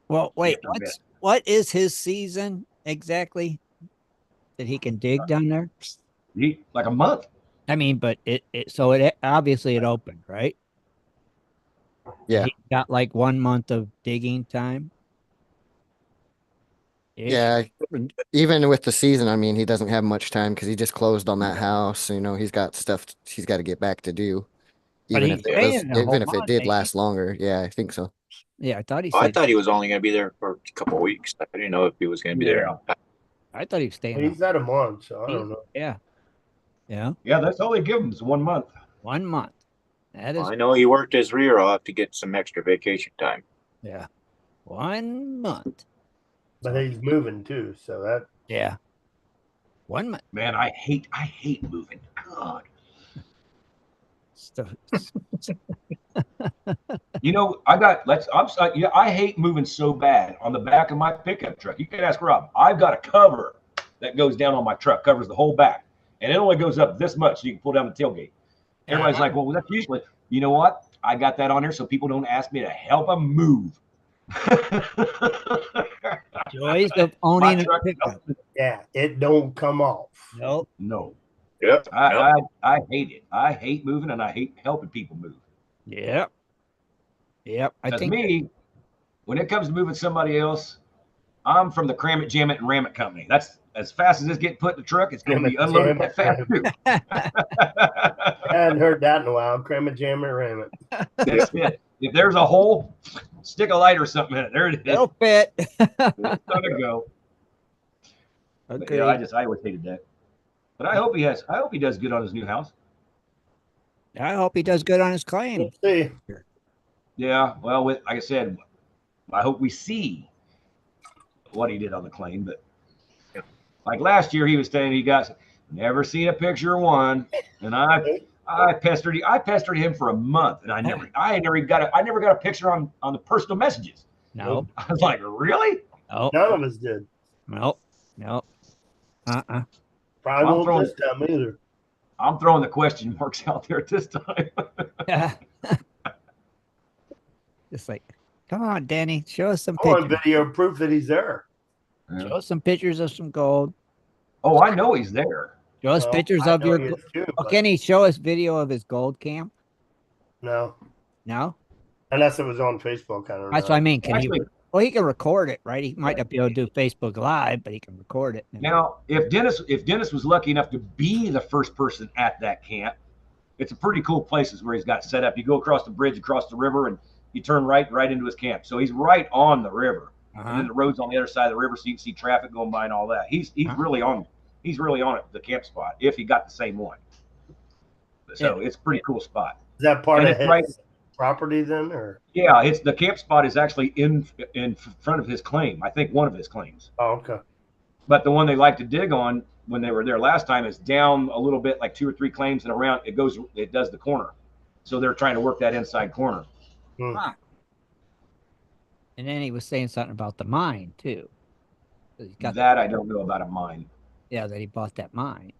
Well, wait, get the bit. what is his season exactly that he can dig down there? Like a month. I mean, but it obviously it opened, right? Yeah. He got like 1 month of digging time. Yeah, even with the season, I mean, he doesn't have much time because he just closed on that house. You know, he's got stuff he's got to get back to do. But Even if he's it was, staying the even whole if it month, did ain't he? last longer, yeah, I think so. Yeah, I thought he Well, I said. thought he was only going to be there for a couple of weeks. I didn't know if he was going to be there. I thought he was staying. He's at a month, so I don't know. Yeah. Yeah. Yeah, that's all they give him is 1 month. 1 month. That is. Well, I know he worked his rear off to get some extra vacation time. Yeah. 1 month. But he's moving too, so that. Yeah. 1 month. Man, I hate moving. God. You know, I hate moving so bad on the back of my pickup truck. You can ask Rob. I've got a cover that goes down on my truck, covers the whole back, and it only goes up this much, so you can pull down the tailgate. Everybody's like, "Well, that's usually." You know what? I got that on there so people don't ask me to help them move. Joys of owning a pickup. Yeah, it don't come off. Nope. No. Yep. I hate it. I hate moving, and I hate helping people move. Yep. Yep. I think me, when it comes to moving somebody else, I'm from the Cram It, Jam It, and Ram It company. That's as fast as it's getting put in the truck, it's going to be unloaded that fast too. I hadn't heard that in a while. Cram it, jam it, ram it. That's it. If there's a hole, stick a light or something in it. There it is. it'll fit. It's gonna go. Okay. Yeah, I always hated that. But I hope he does good on his new house. I hope he does good on his claim. Let's see. Yeah, well, like I said, I hope we see what he did on the claim. But like last year, he was saying he got never seen a picture of one, and I pestered him for a month, and I never got a picture on the personal messages. No, I was like, really? no, None of us did. no. Probably won't this time either. I'm throwing the question marks out there at this time. Just like, come on, Danny, show us some I want pictures. video proof that he's there. Show us some pictures of some gold. Oh, I know he's there. Show us pictures I of know your. he is too, Oh, but can he show us video of his gold camp? no, No, unless it was on Facebook. I don't know. that's what I mean. Can Actually, he? Well, he can record it, right? He might not be able to do Facebook Live, but he can record it. now, if Dennis was lucky enough to be the first person at that camp, it's a pretty cool places where he's got set up. You go across the bridge, across the river, and you turn right into his camp. So he's right on the river, and then the road's on the other side of the river, so you can see traffic going by and all that. He's really on it, the camp spot, if he got the same one. So it's a pretty cool spot. Is that part And of it's his property then, or? Yeah, it's the camp spot is actually in front of his claim. I think one of his claims. Oh, okay. But the one they like to dig on when they were there last time is down a little bit, like 2 or 3 claims, and around it does the corner. So they're trying to work that inside corner. Huh. And then he was saying something about the mine too. He's got That I don't know about a mine. Yeah, that he bought that mine.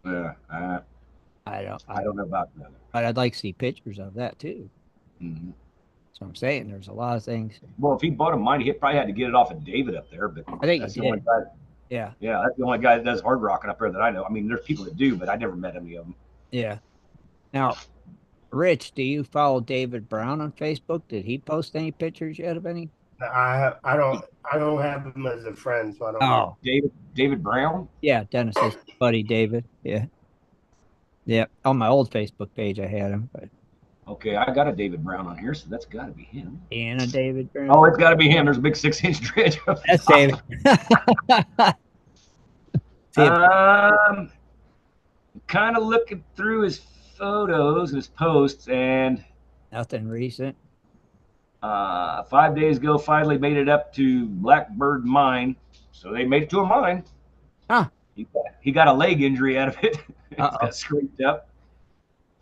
Yeah, I don't know about that. But I'd like to see pictures of that too. Mm-hmm. That's what I'm saying. There's a lot of things. Well, if he bought a mine, he probably had to get it off of David up there. But I think that's he the only did. guy. Yeah, that's the only guy that does hard rocking up there that I know. I mean, there's people that do, but I never met any of them. Yeah. Now, Rich, do you follow David Brown on Facebook? Did he post any pictures yet of any? I don't have him as a friend, so I don't know. David Brown? Yeah, Dennis's buddy David. Yeah. Yeah. On my old Facebook page I had him, but Okay, I got a David Brown on here, so that's got to be him. and a David Brown. Oh, it's got to be him. There's a big 6-inch dredge. That's David. kind of looking through his photos and his posts, and Nothing recent. 5 days ago, finally made it up to Blackbird Mine. So they made it to a mine. Huh. He got a leg injury out of it. It Uh-oh. got scraped up.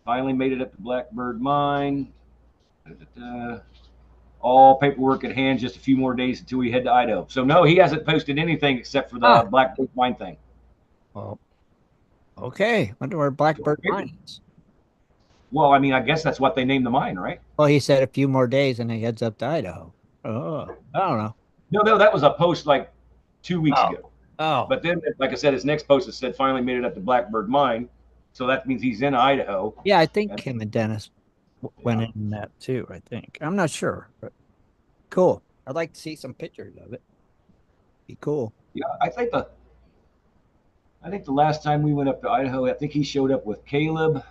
Finally made it up to Blackbird Mine. All paperwork at hand, just a few more days until we head to Idaho. So no, he hasn't posted anything except for the Blackbird Mine thing. Well, okay. Wonder where Blackbird Mine is. Well, I mean, I guess that's what they named the mine, right? Well, he said a few more days and he heads up to Idaho. Oh, I don't know. No, that was a post like 2 weeks ago. Oh, But then, like I said, his next post has said finally made it up to Blackbird Mine. So that means he's in Idaho. yeah, I think him and Dennis went in that too, I think. I'm not sure, but cool. I'd like to see some pictures of it. Be cool. Yeah, I think the last time we went up to Idaho, I think he showed up with Caleb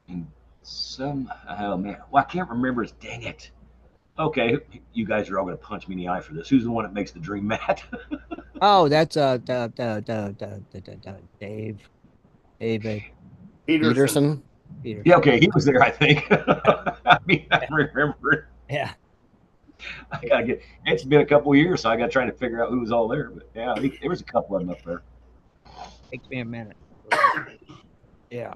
and oh man, well, I can't remember his, dang it. Okay, you guys are all going to punch me in the eye for this. Who's the one that makes the dream mat? Oh, that's Dave Peterson. Yeah, okay, he was there, I think. I mean, I remember. Yeah. I gotta get. It's been a couple of years, so I got trying to figure out who was all there. But yeah, there was a couple of them up there. Takes me a minute. Yeah.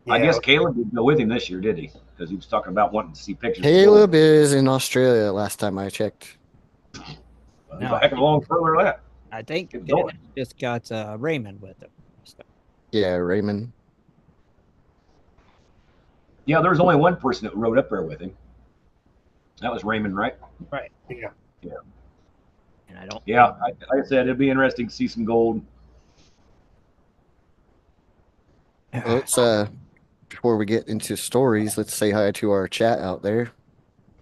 I guess Caleb didn't go with him this year, did he? Because he was talking about wanting to see pictures. Caleb is in Australia last time I checked. No, a heck of a long further than that. I think Dennis just got Raymond with him. Yeah, Raymond. Yeah, there was only one person that rode up there with him. That was Raymond, right? Right. Yeah. Yeah. And I don't. Yeah, like I said, it'd be interesting to see some gold. Let's before we get into stories, let's say hi to our chat out there.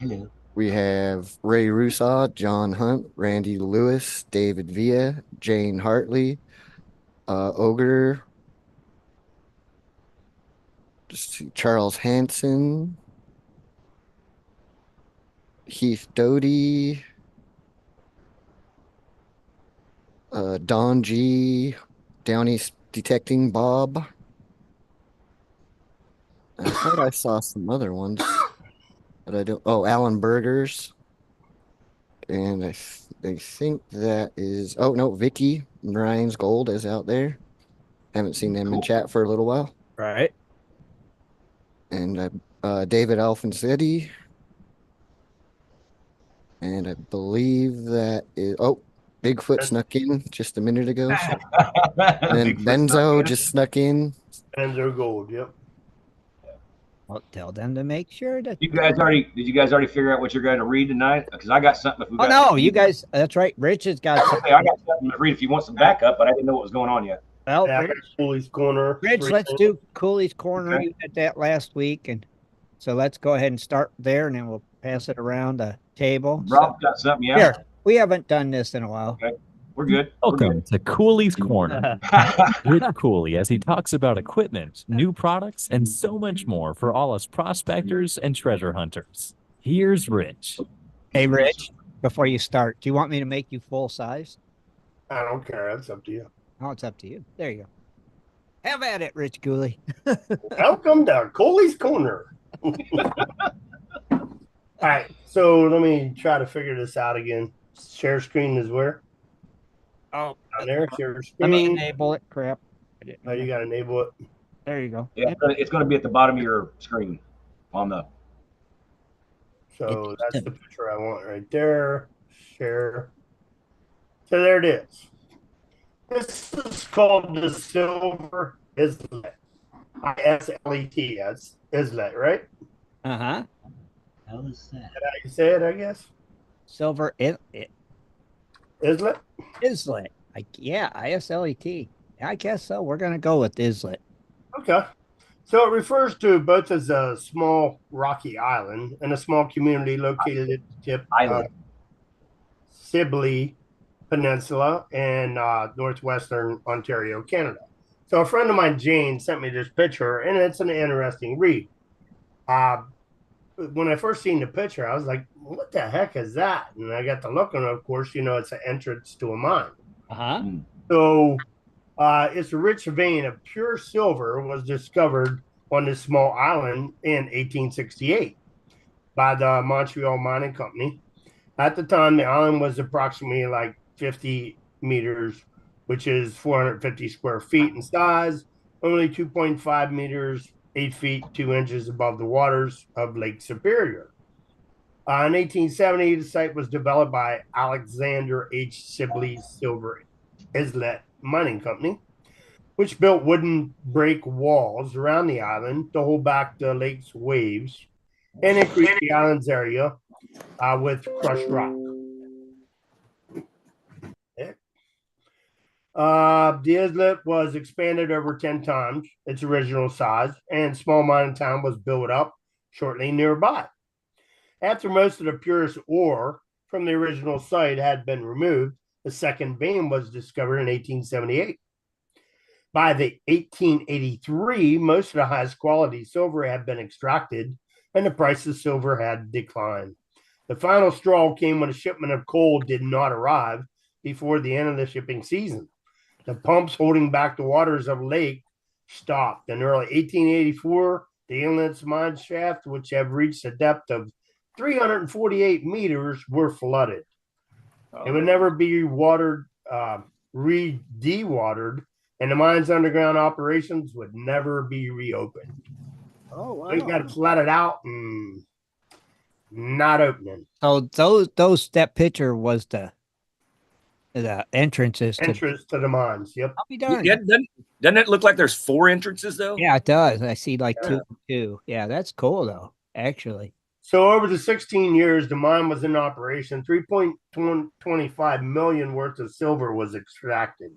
Hello. We have Ray Rusaw, John Hunt, Randy Lewis, David Villa, Jane Hartley, Ogre, Charles Hanson, Heath Doty, Don G, Downey Detecting Bob. I thought I saw some other ones, but I don't. Oh, Alan Burgers, and I think that is. Oh no, Vicky Ryan's Gold is out there. Haven't seen them in chat for a little while. Right. And David Alfonsetti, and I believe that is. Oh, Bigfoot snuck in just a minute ago. So. And then Benzo just snuck in. Benzo Gold. Yep. Well, tell them to make sure that Did you guys already figure out what you're going to read tonight? Because I got something. Oh no, you guys. That's right. Rich has got. Okay, I got something to read if you want some backup, but I didn't know what was going on yet. Well, Yeah, Cooley's Corner. Rich, let's do Cooley's Corner. Okay. You did that last week, and so let's go ahead and start there, and then we'll pass it around the table. Rob got something, yeah. Here, we haven't done this in a while. Okay, we're good. Welcome to Cooley's Corner with Cooley as he talks about equipment, new products, and so much more for all us prospectors and treasure hunters. Here's Rich. Hey, Rich, before you start, do you want me to make you full size? I don't care. That's up to you. Oh, it's up to you. There you go. Have at it, Rich Cooley. Welcome to Cooley's Corner. All right, so let me try to figure this out again. Share screen is where? Oh, Down there, share screen. let me enable it. Crap. Oh, you got to enable it. There you go. Yeah, it's going to be at the bottom of your screen on the. So that's the picture I want right there. Share. So there it is. This is called the Silver Islet. ISLET. That's Islet, right? Uh-huh. How is that? How you say it, I guess? Silver Islet? Islet. Yeah, ISLET. I guess so. We're going to go with Islet. Okay. So it refers to both as a small rocky island and a small community located at the tip of Sibley Peninsula in northwestern Ontario, Canada. So a friend of mine, Jane, sent me this picture, and it's an interesting read. When I first seen the picture, I was like, what the heck is that? And I got to look, and of course, you know, it's an entrance to a mine. Uh-huh. So Its rich vein of pure silver was discovered on this small island in 1868 by the Montreal Mining Company. At the time, the island was approximately like 50 meters, which is 450 square feet in size, only 2.5 meters, 8 feet, 2 inches above the waters of Lake Superior. In 1870, the site was developed by Alexander H. Sibley's Silver Islet Mining Company, which built wooden break walls around the island to hold back the lake's waves and increase the island's area with crushed rock. The islet was expanded over 10 times its original size, and small mining town was built up shortly nearby. After most of the purest ore from the original site had been removed, the second vein was discovered in 1878. By the 1883, most of the highest quality silver had been extracted, and the price of silver had declined. The final straw came when a shipment of coal did not arrive before the end of the shipping season. The pumps holding back the waters of the lake stopped. In early 1884, the inlet's mine shaft, which have reached a depth of 348 meters, were flooded. It would never be watered, de-watered, and the mine's underground operations would never be reopened. Oh wow! It got flooded out and not opening. So that picture was the entrances to the mines. Yep. I'll be darned. Yeah, doesn't it look like there's 4 entrances though? Yeah, it does. I see like two. Yeah, that's cool though. Actually. So over the 16 years the mine was in operation, 3.25 million worth of silver was extracted.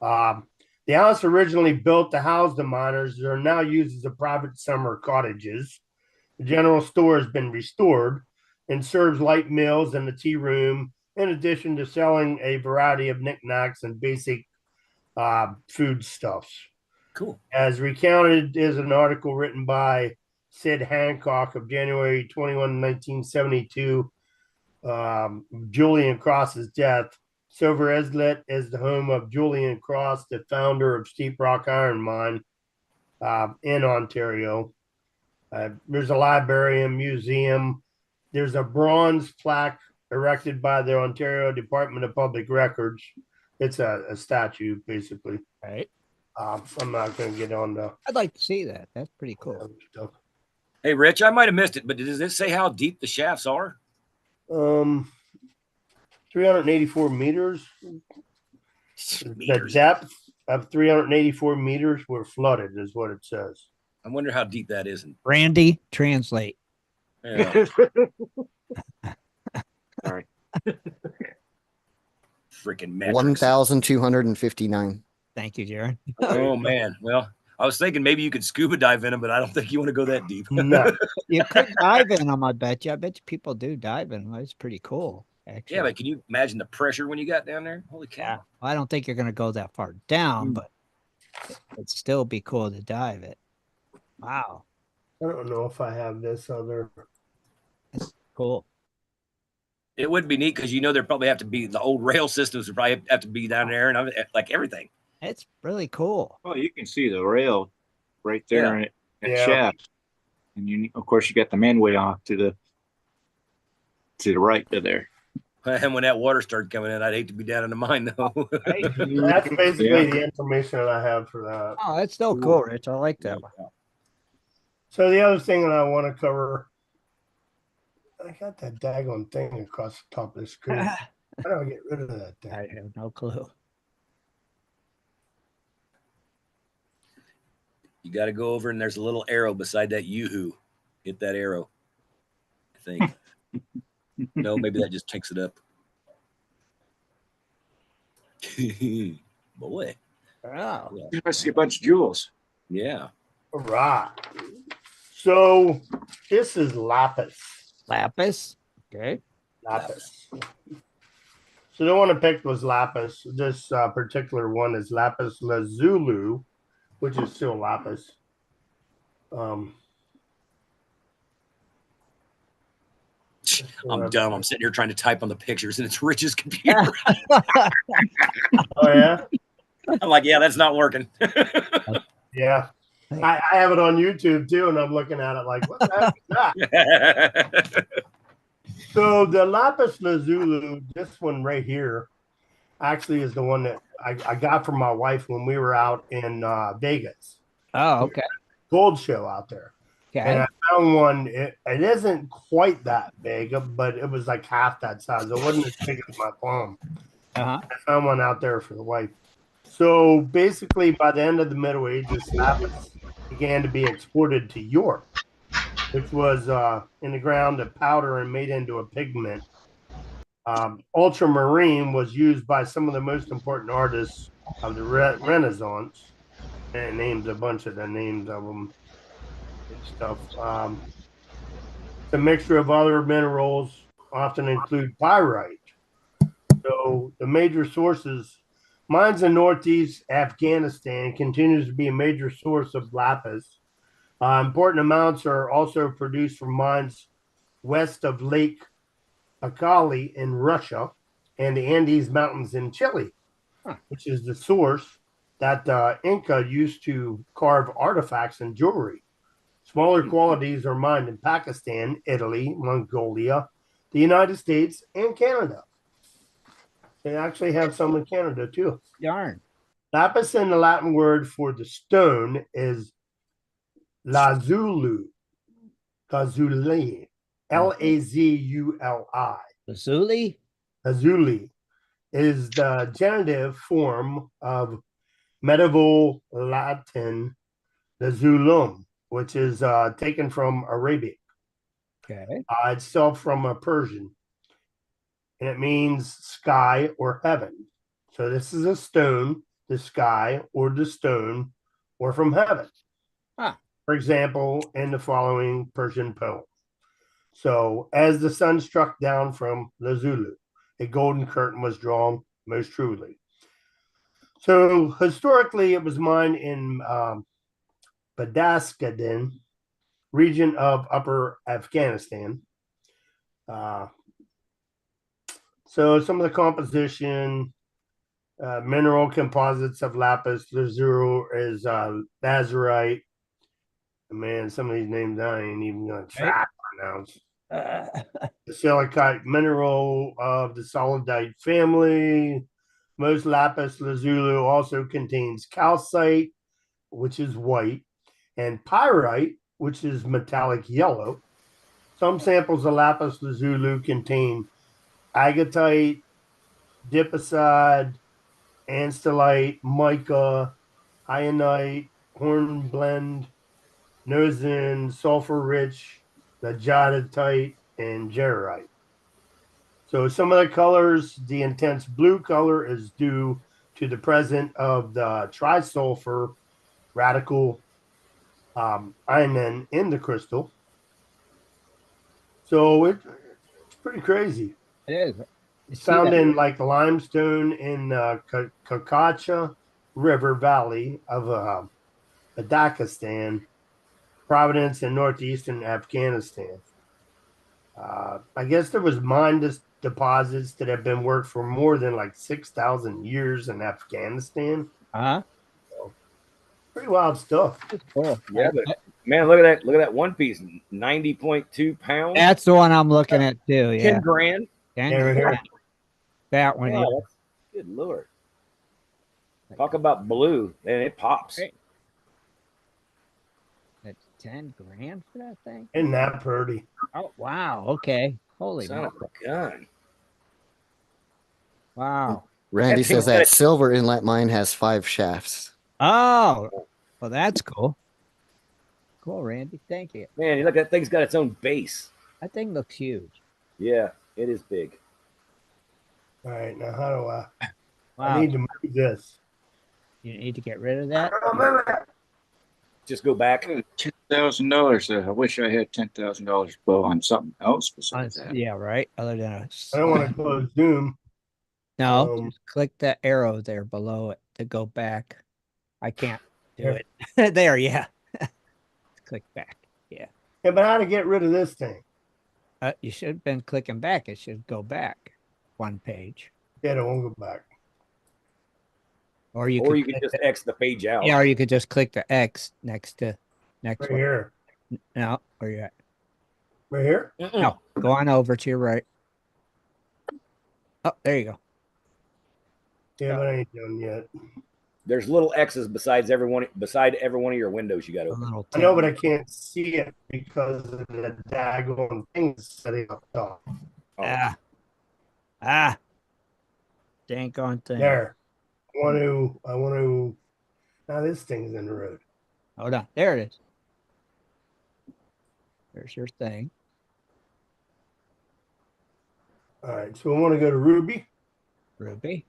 The house originally built to house the miners are now used as a private summer cottages. The general store has been restored and serves light meals in the tea room, in addition to selling a variety of knickknacks and basic foodstuffs. Cool. As recounted is an article written by Sid Hancock of January 21, 1972, Julian Cross's death. Silver Islet is the home of Julian Cross, the founder of Steep Rock Iron Mine in Ontario. There's a library and museum. There's a bronze plaque erected by the Ontario Department of Public Records. It's a statue, basically. Right. I'm not going to get on the. I'd like to see that. That's pretty cool. Stuff. Hey, Rich, I might have missed it, but does it say how deep the shafts are? 384 meters. The depth of 384 meters were flooded, is what it says. I wonder how deep that is. Randy, translate. Yeah. Sorry. Freaking metrics. 1,259. Thank you, Jaron. Oh man. Well, I was thinking maybe you could scuba dive in them, but I don't think you want to go that deep. No. You could dive in them, I bet you. I bet you people do dive in them. It's pretty cool, actually. Yeah, but can you imagine the pressure when you got down there? Holy cow. Yeah. Well, I don't think you're going to go that far down, but it'd still be cool to dive it. Wow. I don't know if I have this other. That's cool. It would be neat because there'd probably have to be the old rail systems would probably have to be down there and like everything. It's really cool. Well, you can see the rail right there in the Yeah. shaft, and of course you got the manway off to the right of there. And when that water started coming in, I'd hate to be down in the mine though. That's basically the information that I have for that. Oh, that's still cool, Rich. I like that one. So the other thing that I want to cover, I got that daggone thing across the top of the screen. How do I get rid of that thing? I have no clue. You got to go over and there's a little arrow beside that yoo-hoo. Hit that arrow. I think. No, maybe that just takes it up. Boy. Wow. I see a bunch of jewels. Yeah. All right. So this is lapis. Lapis. Okay. Lapis. So the one I picked was lapis. This particular one is lapis lazuli, which is still lapis. I'm dumb. I'm sitting here trying to type on the pictures and it's Rich's computer. Oh yeah. I'm like, yeah, that's not working. Yeah. I have it on YouTube too, and I'm looking at it like, what the heck is that? So the lapis lazuli, this one right here, actually is the one that I got from my wife when we were out in Vegas. Oh, okay. Gold show out there. And Okay. I found one, it isn't quite that big, but it was like half that size. It wasn't as big as my palm. Uh-huh. I found one out there for the wife. So basically, by the end of the Middle Ages, lapis began to be exported to Europe, which was in the ground to powder and made into a pigment. Ultramarine was used by some of the most important artists of the Renaissance, and it names a bunch of the names of them and stuff. The mixture of other minerals often include pyrite. So the major sources, mines in northeast Afghanistan continues to be a major source of lapis. Important amounts are also produced from mines west of Lake Akali in Russia and the Andes Mountains in Chile, which is the source that Inca used to carve artifacts and jewelry. Smaller quantities are mined in Pakistan, Italy, Mongolia, the United States, and Canada. They actually have some in Canada too. Darn. Lapis in the Latin word for the stone is lazuli, lazuli, Lazuli. Lazuli? Lazuli is the genitive form of medieval Latin lazulum, which is taken from Arabic. Okay. Itself from a Persian, and it means sky or heaven. So this is a stone, the sky or the stone, or from heaven. Huh. For example, in the following Persian poem. So, as the sun struck down from the Zulu, a golden curtain was drawn most truly. So, historically, it was mined in Badaskadin, region of Upper Afghanistan. So, some of the composition, mineral composites of lapis lazuli is lazurite. Man, some of these names I ain't even going to try to pronounce. The silicate mineral of the solidite family. Most lapis lazuli also contains calcite, which is white, and pyrite, which is metallic yellow. Some samples of lapis lazuli contain agatite, diphoside, anstellite, mica, ionite, hornblende, nosin, sulfur-rich, lagaditite, and jarite. So some of the colors, the intense blue color is due to the presence of the trisulfur radical ionin in the crystal. So it's pretty crazy. It is. It's found in like limestone in the Kakacha River Valley of Pakistan, Providence, and northeastern Afghanistan. I guess there was mine deposits that have been worked for more than like 6,000 years in Afghanistan. Uh-huh. So, pretty wild stuff. Cool. Yeah, but man, look at that! Look at that one piece, 90.2 pounds. That's the one I'm looking at too. Yeah. 10 grand. 10 Yeah, right here. That one. Wow, Yeah. that's good lord. Talk about blue, and it pops. Right. That's 10 grand for that thing. Isn't that pretty? Oh wow. Okay. Holy Son of a gun. wow. Randy That says thing's that silver inlet mine has 5 shafts. Oh, well, that's cool. Cool, Randy. Thank you. Man, you look, that thing's got its own base. That thing looks huge. Yeah, it is big. All right, now how do I Wow. need to move this? You need to get rid of that. Just go back. $10,000. I wish I had $10,000 blow on something else besides that. Yeah, right. Other than a I don't want to close Zoom. no, just click the arrow there below it to go back. I can't do Here. it. There, yeah. Click back. Yeah. Yeah, but how to get rid of this thing? You should have been clicking back. It should go back one page. Yeah, it won't go back. Or you Or could you could click just the, X the page out. yeah, or you could just click the X next to next Right one. here. No, where you at? Right here. Mm-mm. No, go on over to your right. Oh, there you go. Yeah, but I ain't done yet. There's little X's beside every one of your windows you got A open. little I know, tab. but I can't see it because of the daggone things setting up top. Ah, ah, dang on thing. There. I want to. Now this thing's in the road. Hold on. There it is. There's your thing. All right, so I want to go to Ruby. Ruby.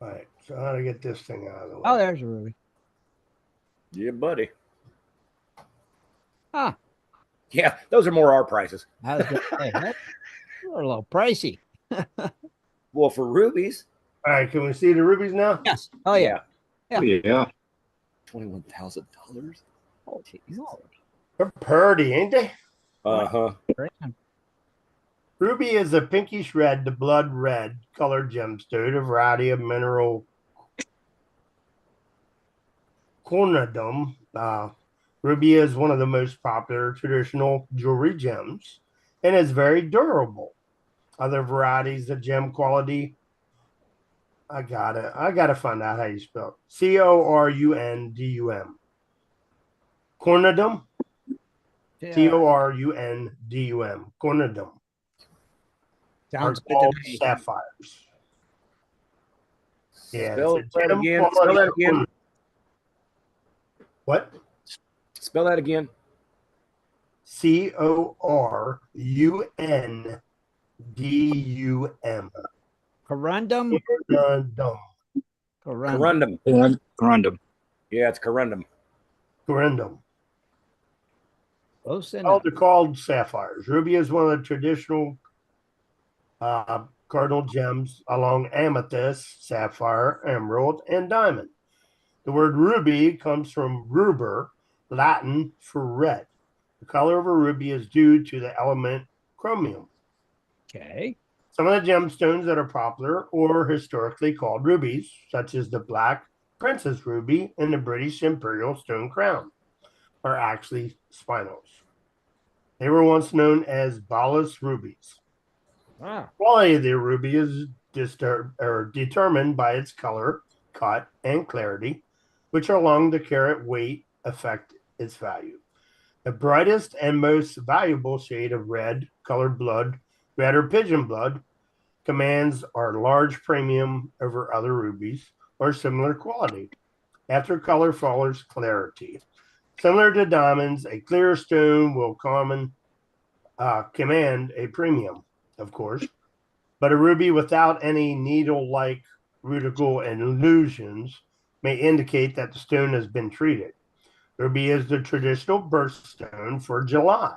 All right, so how to get this thing out of the way? Oh, there's a Ruby. Yeah, buddy. Huh. Yeah, those are more our prices. I was gonna say, that's a little pricey. Well, for rubies, All right, can we see the rubies now? Yes. Oh, yeah. Yeah. $21,000. Oh, geez. They're pretty, ain't they? Uh-huh. Ruby is a pinkish red to blood red colored gemstone, a variety of mineral cornadum. Ruby is one of the most popular traditional jewelry gems and is very durable. Other varieties of gem quality, I gotta find out how you spell it. Corundum. Cornadum. Corundum. Cornadum. Sounds Are good to called me. sapphires. Yeah, Spell it's that a gem again. Spell quality that again. What? Spell that again. Corundum. Corundum. Corundum. Corundum. Corundum. Yeah, it's corundum. Corundum. Close Oh, enough. they're called sapphires. Ruby is one of the traditional cardinal gems along amethyst, sapphire, emerald, and diamond. The word ruby comes from ruber, Latin for red. The color of a ruby is due to the element chromium. Okay. Some of the gemstones that are popular or historically called rubies, such as the Black Princess Ruby and the British Imperial Stone Crown, are actually spinels. They were once known as Balas rubies. Wow. Quality of the ruby is determined by its color, cut, and clarity, which along the carat weight affect its value. The brightest and most valuable shade of red, colored blood, red or pigeon blood, commands our large premium over other rubies or similar quality. After color follows clarity. Similar to diamonds, a clear stone will command a premium, of course, but a ruby without any needle-like ruticle and illusions may indicate that the stone has been treated. Ruby is the traditional birthstone for July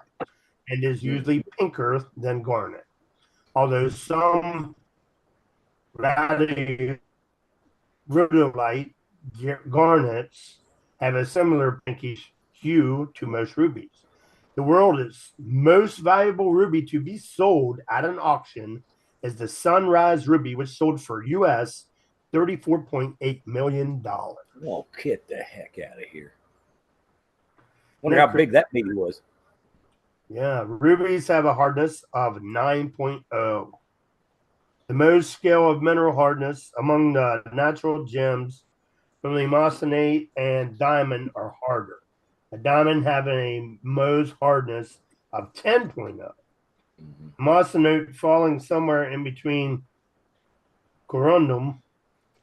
and is usually pinker than garnet, although some rhodolite garnets have a similar pinkish hue to most rubies. The world's most valuable ruby to be sold at an auction is the Sunrise Ruby, which sold for US $34.8 million. Oh, get the heck out of here. Wonder how big that baby was. Yeah, rubies have a hardness of 9.0. The most scale of mineral hardness among the natural gems from the moissanite and diamond are harder. A diamond having a Mohs hardness of 10.0. Moissanite falling somewhere in between corundum,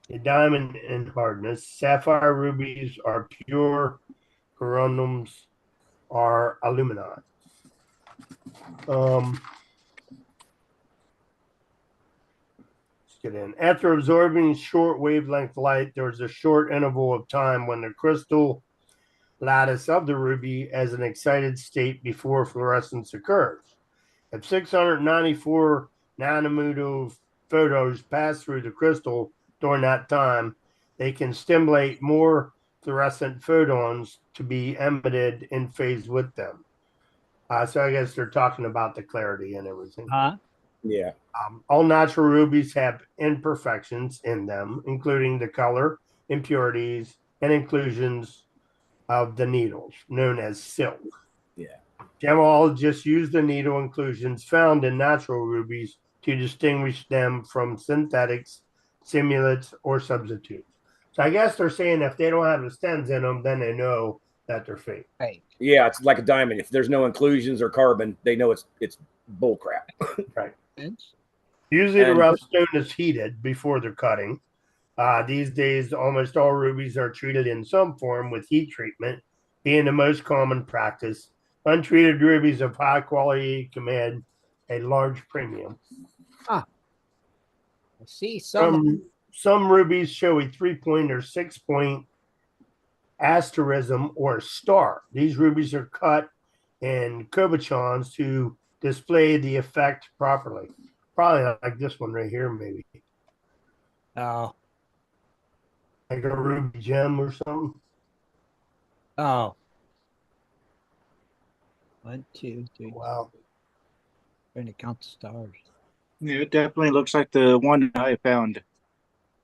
a diamond in hardness. Sapphire rubies are pure, corundums are aluminite. Let's get in. After absorbing short wavelength light, there's a short interval of time when the crystal lattice of the ruby as an excited state before fluorescence occurs. If 694 nanometer photons pass through the crystal during that time, they can stimulate more fluorescent photons to be emitted in phase with them. So I guess they're talking about the clarity and everything. Huh? Yeah. All natural rubies have imperfections in them, including the color, impurities, and inclusions of the needles, known as silk. Yeah. Gemologists use the needle inclusions found in natural rubies to distinguish them from synthetics, simulates, or substitutes. So I guess they're saying if they don't have the stems in them, then they know that they're fake. Fake. Yeah, it's like a diamond. If there's no inclusions or carbon, they know it's bull crap. Right. It's- Usually the And- rough stone is heated before they're cutting. These days, almost all rubies are treated in some form with heat treatment, being the most common practice. Untreated rubies of high quality command a large premium. I see some. Some rubies show a 3-point or 6-point asterism or star. These rubies are cut in cabochons to display the effect properly. Probably like this one right here, maybe Oh, like a ruby gem or something. oh. 1, 2, 3. Wow. Trying to count the stars. Yeah, it definitely looks like the one I found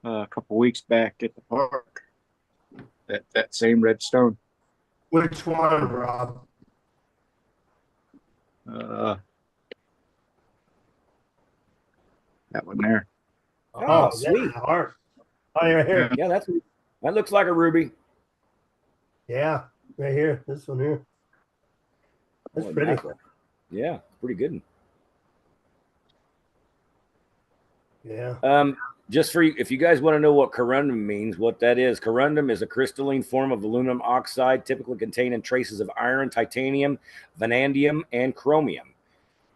a couple weeks back at the park. That same red stone. Which one, Rob? That one there. Oh, yeah, sweet. heart. Oh, right here. Yeah, that looks like a ruby. Yeah, right here. This one here. That's Holy pretty. mackerel. Yeah, pretty good. Yeah. Just for you, if you guys want to know what corundum means, what that is, corundum is a crystalline form of aluminum oxide, typically containing traces of iron, titanium, vanadium, and chromium.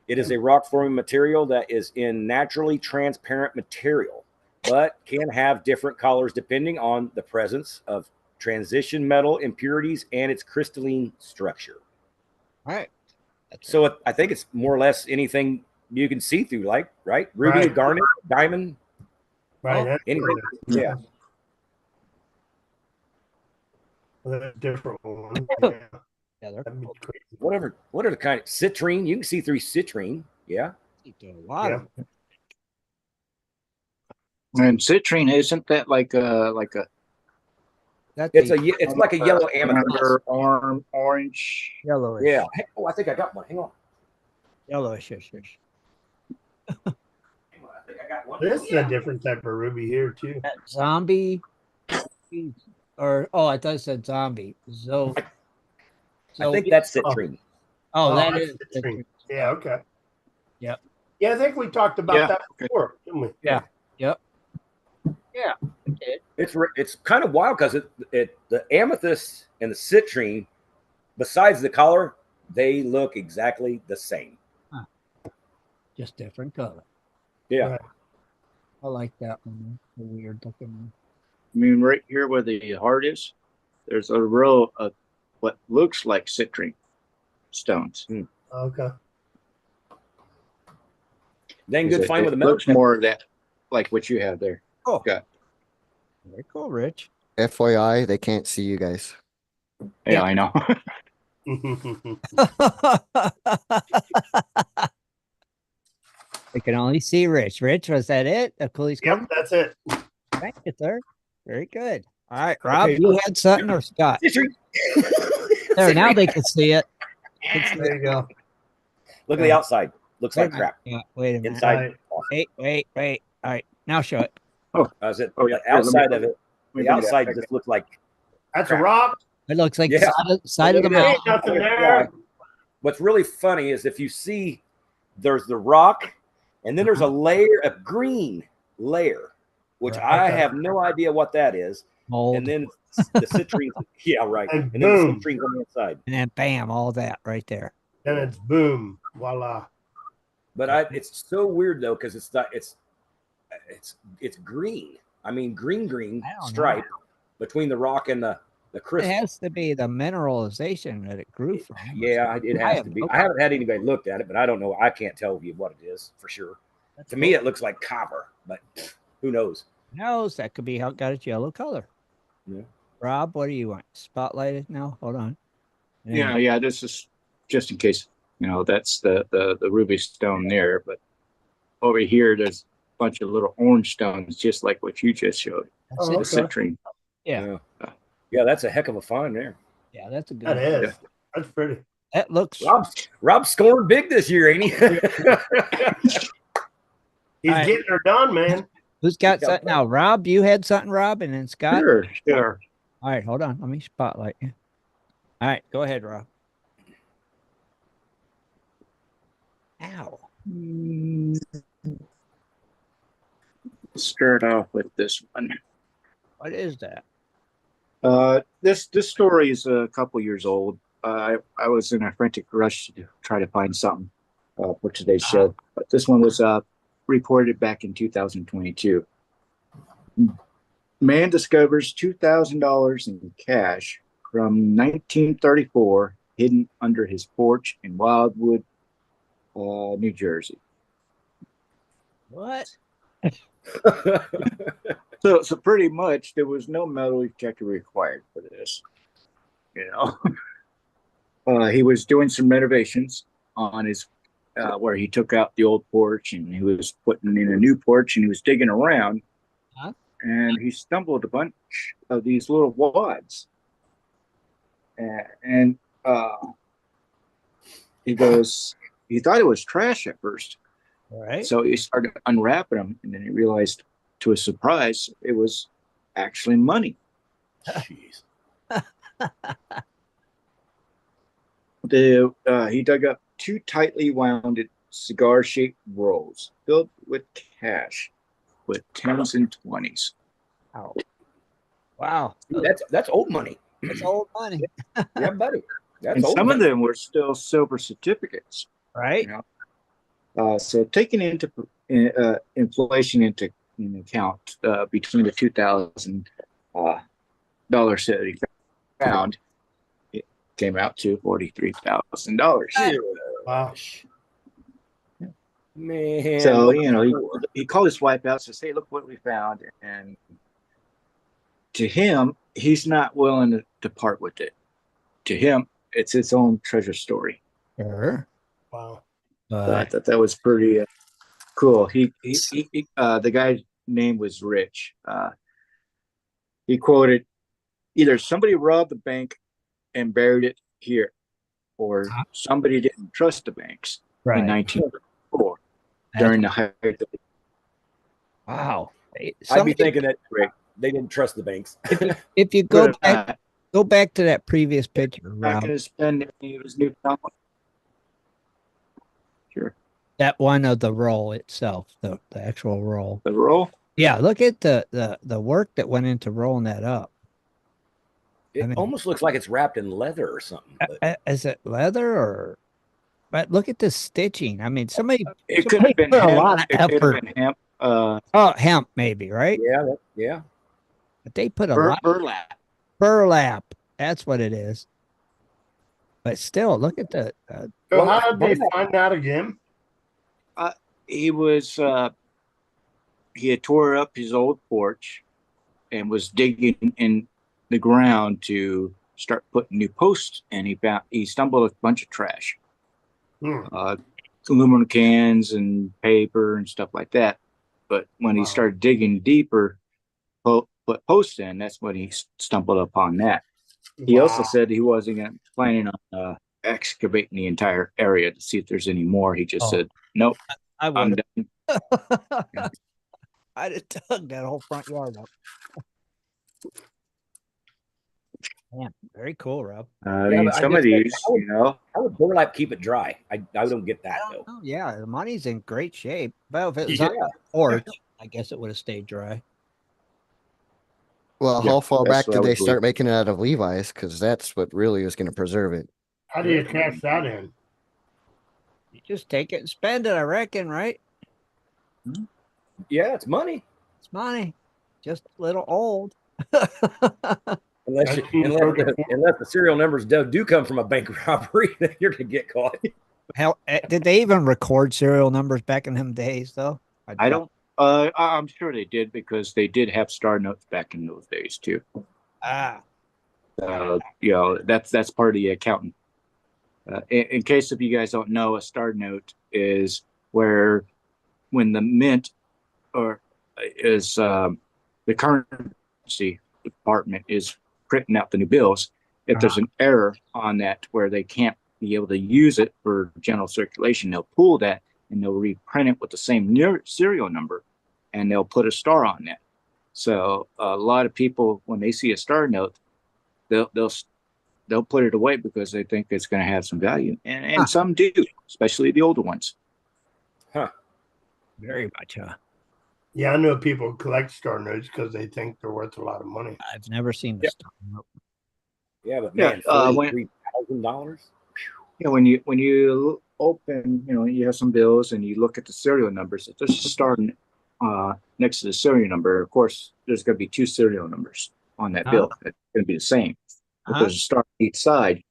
It is a rock-forming material that is in naturally transparent material, but can have different colors depending on the presence of transition metal impurities and its crystalline structure. All right. So I think it's more or less anything you can see through, like, right? Ruby, Right. garnet, diamond, Right. anything. Yeah. A different one. Yeah. Yeah, they're That'd be cool. crazy. What are the kind of citrine? You can see through citrine. Yeah. A lot of them. And citrine, isn't that like a That's It's like a yellow amethyst. orange? yellowish. Yeah. Hey, oh, I think I got one. Hang on. Yellowish. Hang on. I think I got one. This is a different type of ruby here too. That zombie. Or, oh, I thought it said zombie. I think that's citrine. Oh, that that's is. citrine. Yeah. Okay. Yep. Yeah, I think we talked about Yeah, that okay. before, didn't we? Yeah. Yep. Yeah. It's kind of wild because the amethyst and the citrine, besides the color, they look exactly the same. Just different color. Yeah. Right. I like that one. The weird looking one. I mean, right here where the heart is, there's a row of what looks like citrine stones. Okay. Then good find with a It metal. looks more of that, like what you have there. Oh, Got. Very cool, Rich. FYI, they can't see you guys. Yeah, I know. We can only see Rich. Rich, was that it? A coolie's Yep, that's it. Thank you, sir. Very good. All right, Rob, Okay. you had something or Scott? Citrine. There, now they can see it. There you go. Look at the outside. Looks Wait a like crap. minute. Yeah, wait a minute. Inside. Wait. All right, now show it. Is it Oh, yeah. the outside of it? Let me The bring it up. outside just looks like That's a Crap. rock. It looks like Yeah. side of the Look at mountain. that. Nothing there. What's really funny is if you see there's the rock and then there's a layer of green layer, which Right. I Okay. have no idea what that is. Mold, And then the citrine, yeah, right. And And then the boom. citrine's on the inside. and then bam, all that right there. And it's boom. Voila. But it's so weird though, because it's not it's green. I mean green I don't know. stripe between the rock and the It crystal. has to be the mineralization that it grew from. Yeah, it I has have to be. no I haven't had anybody looked at it, but I don't know. I can't tell you what it is for sure. That's To me, cool. it looks like copper, but who knows? knows that could be how it got its yellow color. Yeah. Rob, what do you want? Spotlighted now? Hold on. Yeah. This is just in case, that's the ruby stone there, but over here, there's a bunch of little orange stones, just like what you just showed. That's Oh, it. The citrine. Yeah. Yeah, that's a heck of a find there. Yeah, that's a good That one. is. That's pretty. That looks Rob's scoring big this year, ain't he? He's right. getting her done, man. Who's got something now? Rob, you had something, Rob, and then Scott. Sure. All right, hold on. Let me spotlight you. All right, go ahead, Rob. Ow. Start off with this one. What is that? This story is a couple years old. I was in a frantic rush to try to find something for today's show, but this one was reported back in 2022. Man discovers $2,000 in cash from 1934 hidden under his porch in Wildwood, New Jersey. What? So pretty much there was no metal detector required for this. You know, he was doing some renovations on his where he took out the old porch and he was putting in a new porch and he was digging around, and he stumbled a bunch of these little wads, and he thought it was trash at first. All right. So he started unwrapping them, and then he realized, to his surprise, it was actually money. Jeez. He dug up two tightly wounded cigar-shaped rolls filled with cash, with 10s and 20s. Ow. Wow. That's old money. That's old money. Yeah, buddy. That's And old some money. of them were still silver certificates. Right? You know? So taking into inflation into account, between the $2,000 that he found, it came out to $43,000. Wow. Man. So he called his wife out to say, "Look what we found," and to him, he's not willing to part with it. To him, it's its own treasure story. Sure. Wow. So I thought that was pretty cool. The guy's name was Rich. He quoted, "Either somebody robbed the bank and buried it here, or somebody didn't trust the banks in 1904 during the height of the." Wow. I'd be thinking that they didn't trust the banks. If you go back to that previous picture, Not Rob, going to spend any of his new time. Sure. that one of the roll itself, the actual roll. The roll? Yeah, look at the work that went into rolling that up. It almost looks like it's wrapped in leather or something. Is it leather or? But look at the stitching. I mean, somebody could have been put hemp. a lot of It could have effort. been hemp. Hemp maybe, right? Yeah. But they put a lot burlap. Burlap. That's what it is. But still, look at the. So how did they find that again? He was he had tore up his old porch and was digging in the ground to start putting new posts, and he stumbled a bunch of trash, aluminum cans and paper and stuff like that. But when he started digging deeper, put posts in, that's when he stumbled upon that. He also said he wasn't planning on excavating the entire area to see if there's any more. He just said, "Nope, I'm done." I'd have dug that whole front yard up. Man, very cool, Rob. Some of these, how would burlap keep it dry? I don't get that though. Oh yeah, the money's in great shape. Well, if it was Yeah. on the porch, I guess it would have stayed dry. Well, Yeah, how far that's back what I did they would start making it out of Levi's? Because that's what really was going to preserve it. How do you cash that in? You just take it and spend it, I reckon, right? Yeah, it's money. It's money. Just a little old. Unless the serial numbers do come from a bank robbery, then you're gonna get caught. Hell, did they even record serial numbers back in them days, though? I don't. I'm sure they did, because they did have star notes back in those days too. That's part of the accounting. In case if you guys don't know, a star note is where when the mint or is the currency department is printing out the new bills, if there's an error on that where they can't be able to use it for general circulation, they'll pull that and they'll reprint it with the same serial number, and they'll put a star on that. So a lot of people, when they see a star note, they'll put it away because they think it's going to have some value, and some do, especially the older ones. Huh. Very much, huh? Yeah, I know people collect star notes because they think they're worth a lot of money. I've never seen Yeah. this stuff. Yeah, but Yeah, man, $43,000. Yeah, when you open, you have some bills and you look at the serial numbers. If there's a star next to the serial number, of course, there's going to be two serial numbers on that bill. It's going to be the same. If there's a star on each side,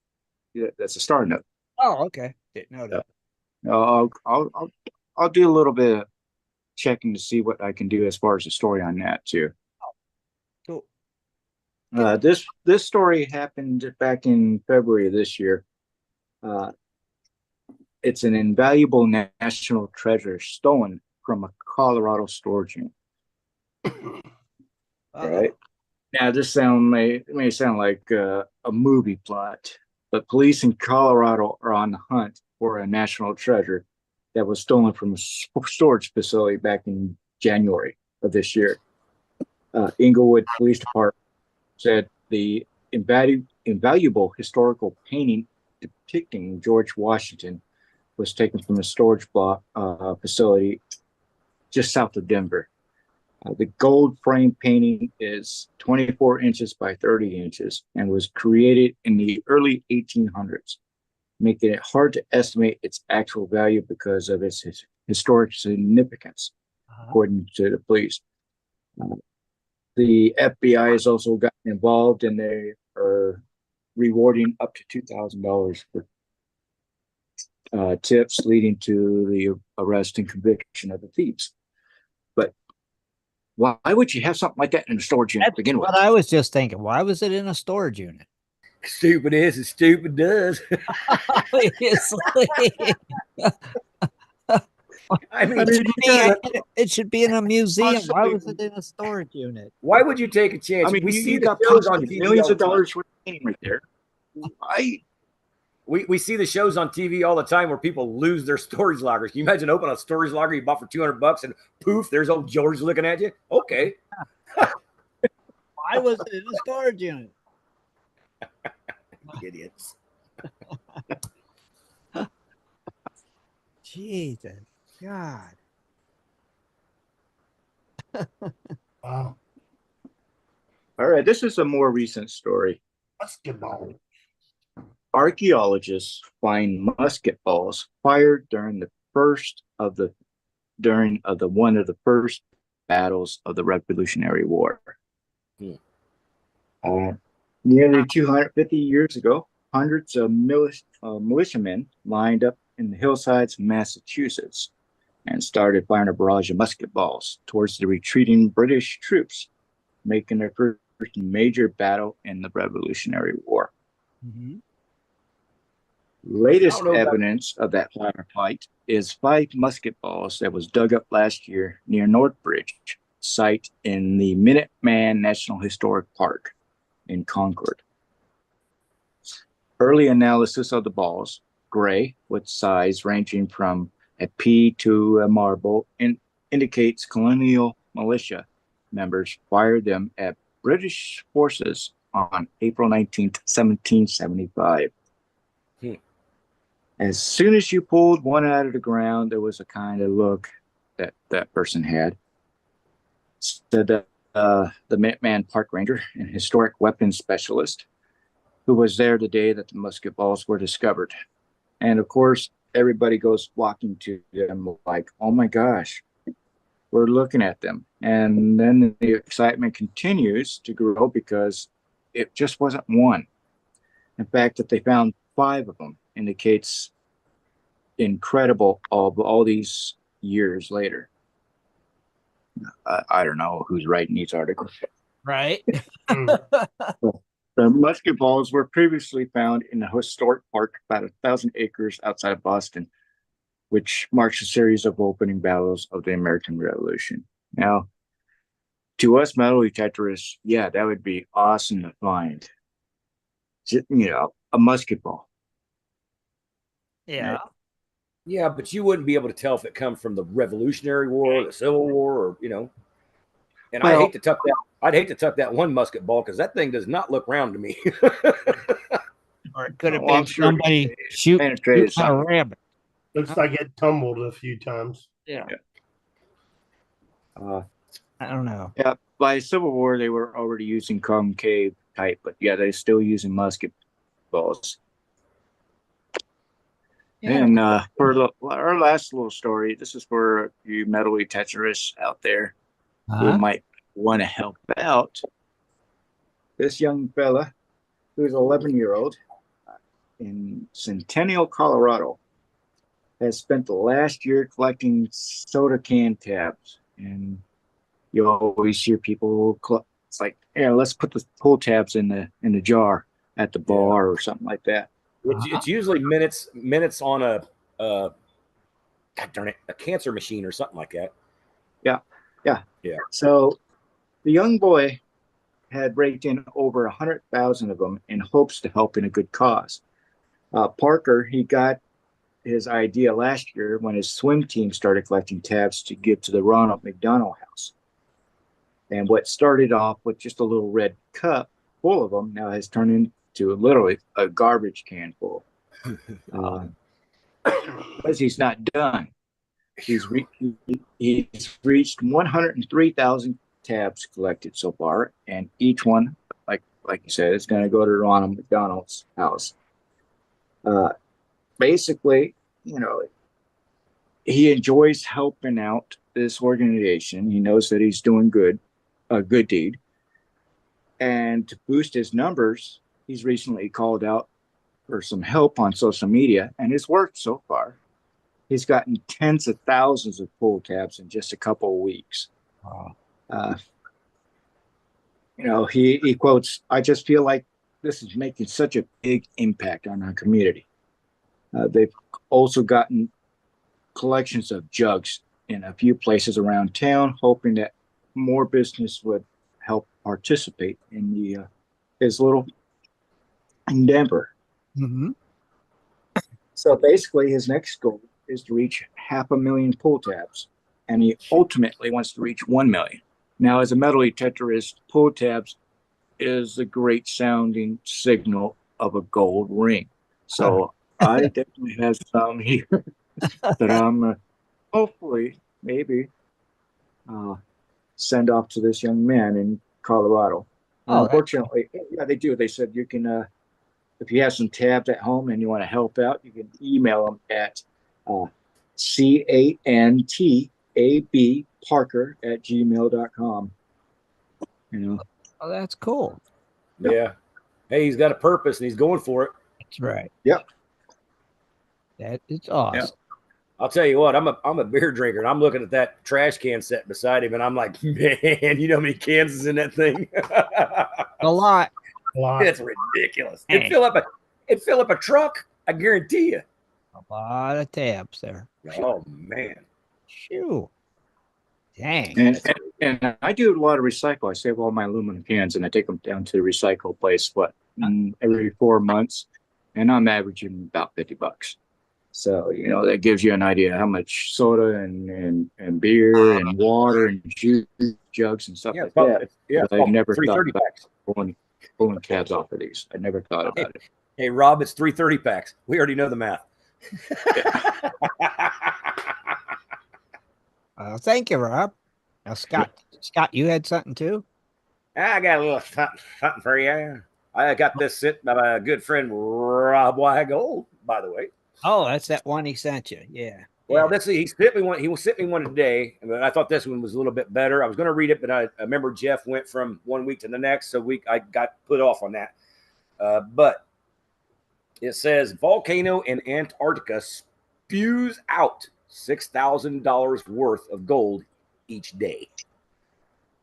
that's a star note. Oh, okay. Didn't know that. I'll do a little bit of checking to see what I can do as far as the story on that too. Cool. This story happened back in February of this year. It's an invaluable national treasure stolen from a Colorado storage unit. Right now, this may sound like a movie plot, but police in Colorado are on the hunt for a national treasure that was stolen from a storage facility back in January of this year. Inglewood Police Department said the invaluable historical painting depicting George Washington was taken from a storage block facility just south of Denver. The gold frame painting is 24 inches by 30 inches and was created in the early 1800s, making it hard to estimate its actual value because of its historic significance, according to the police. The FBI has also gotten involved, and they are rewarding up to $2,000 for tips leading to the arrest and conviction of the thieves. But why would you have something like that in a storage unit to begin with? What I was just thinking. Why was it in a storage unit? Stupid is and stupid does. Obviously. I mean, it should be in a museum. Why was it in a storage unit? Why would you take a chance? I mean, we you see the got shows on TV millions all of the time. dollars worth of painting right there. We see the shows on TV all the time where people lose their storage lockers. Can you imagine opening a storage locker you bought for $200 and poof, there's old George looking at you? Okay. Why was it in a storage unit? Idiots. Jesus God. Wow. All right, this is a more recent story. Basketball. Archaeologists find musket balls fired during one of the first battles of the Revolutionary War. Nearly 250 years ago, hundreds of militiamen lined up in the hillsides of Massachusetts and started firing a barrage of musket balls towards the retreating British troops, making their first major battle in the Revolutionary War. Latest evidence of that firefight is 5 musket balls that was dug up last year near Northbridge site in the Minuteman National Historic Park in Concord. Early analysis of the balls, gray with size ranging from a pea to a marble, indicates colonial militia members fired them at British forces on April 19th, 1775. As soon as you pulled one out of the ground, there was a kind of look that that person had. Said the Minuteman Park Ranger and historic weapons specialist who was there the day that the musket balls were discovered. And of course, everybody goes flocking to them like, oh my gosh, we're looking at them. And then the excitement continues to grow because it just wasn't one. In fact, that they found 5 of them indicates incredible of all these years later. I don't know who's writing these articles. Right. The musket balls were previously found in a historic park about 1,000 acres outside of Boston. which marks a series of opening battles of the American Revolution. Now, to us metal detectorists, yeah, that would be awesome to find. A musket ball. Yeah. Right? Yeah, but you wouldn't be able to tell if it come from the Revolutionary War, the Civil War, or And Well- I'd hate to tuck that one musket ball because that thing does not look round to me. Or it could have Well, I'm been sure somebody shooting penetrated a something. rabbit. Looks like it tumbled a few times. Yeah. Uh, I don't know. yeah, by Civil War, they were already using concave type, but yeah, they're still using musket balls. Yeah. And for our last little story, this is for you metal detectorists out there who might want to help out. This young fella, who's 11-year-old in Centennial, Colorado, has spent the last year collecting soda can tabs. And you always hear people, it's like, let's put the pull tabs in the jar at the bar or something like that. It's usually minutes on a God darn it, a cancer machine or something like that. Yeah. So the young boy had raked in over 100,000 of them in hopes to help in a good cause. Parker, he got his idea last year when his swim team started collecting tabs to give to the Ronald McDonald House. And what started off with just a little red cup full of them now has turned into literally a garbage can full. Because he's not done. He's reached 103,000 tabs collected so far, and each one, like you said, is going to go to Ronald McDonald's house. Basically, he enjoys helping out this organization. He knows that he's doing a good deed, and to boost his numbers, he's recently called out for some help on social media, and it's worked so far. He's gotten tens of thousands of pull tabs in just a couple of weeks. He quotes, "I just feel like this is making such a big impact on our community." They've also gotten collections of jugs in a few places around town, hoping that more business would help participate in his little endeavor. Mm-hmm. So basically, his next goal is to reach 500,000 pull tabs, and he ultimately wants to reach 1 million. Now, as a metal detectorist, pull tabs is a great sounding signal of a gold ring. So I definitely have some here that I'm hopefully maybe send off to this young man in Colorado. Unfortunately, yeah, they do. They said you can, if you have some tabs at home and you want to help out, you can email them at cantabparker@gmail.com. Oh, that's cool. Yeah. Hey, he's got a purpose and he's going for it. That's right. Yep. That is awesome. Yep. I'll tell you what, I'm a beer drinker, and I'm looking at that trash can set beside him, and I'm like, man, you know how many cans is in that thing? A lot. It's ridiculous. It'd fill up a truck, I guarantee you. A lot of tabs there. Oh man. Shoo. Dang. And I do a lot of recycle. I save all my aluminum cans and I take them down to the recycle place, every 4 months, and I'm averaging about $50. So, that gives you an idea how much soda and beer and water and juice jugs and stuff like that. I never thought about pulling tabs off of these. I never thought about it. Hey, Rob, it's 330 packs. We already know the math. Thank you, Rob. Now, Scott, you had something too? I got a little something for you. I got this sent by my good friend Rob Weigel, by the way. Oh, that's that one he sent you. Yeah. Well, he sent me one. He sent me one today, but I thought this one was a little bit better. I was going to read it, but I remember Jeff went from 1 week to the next, so I got put off on that. But it says volcano in Antarctica spews out $6,000 worth of gold each day,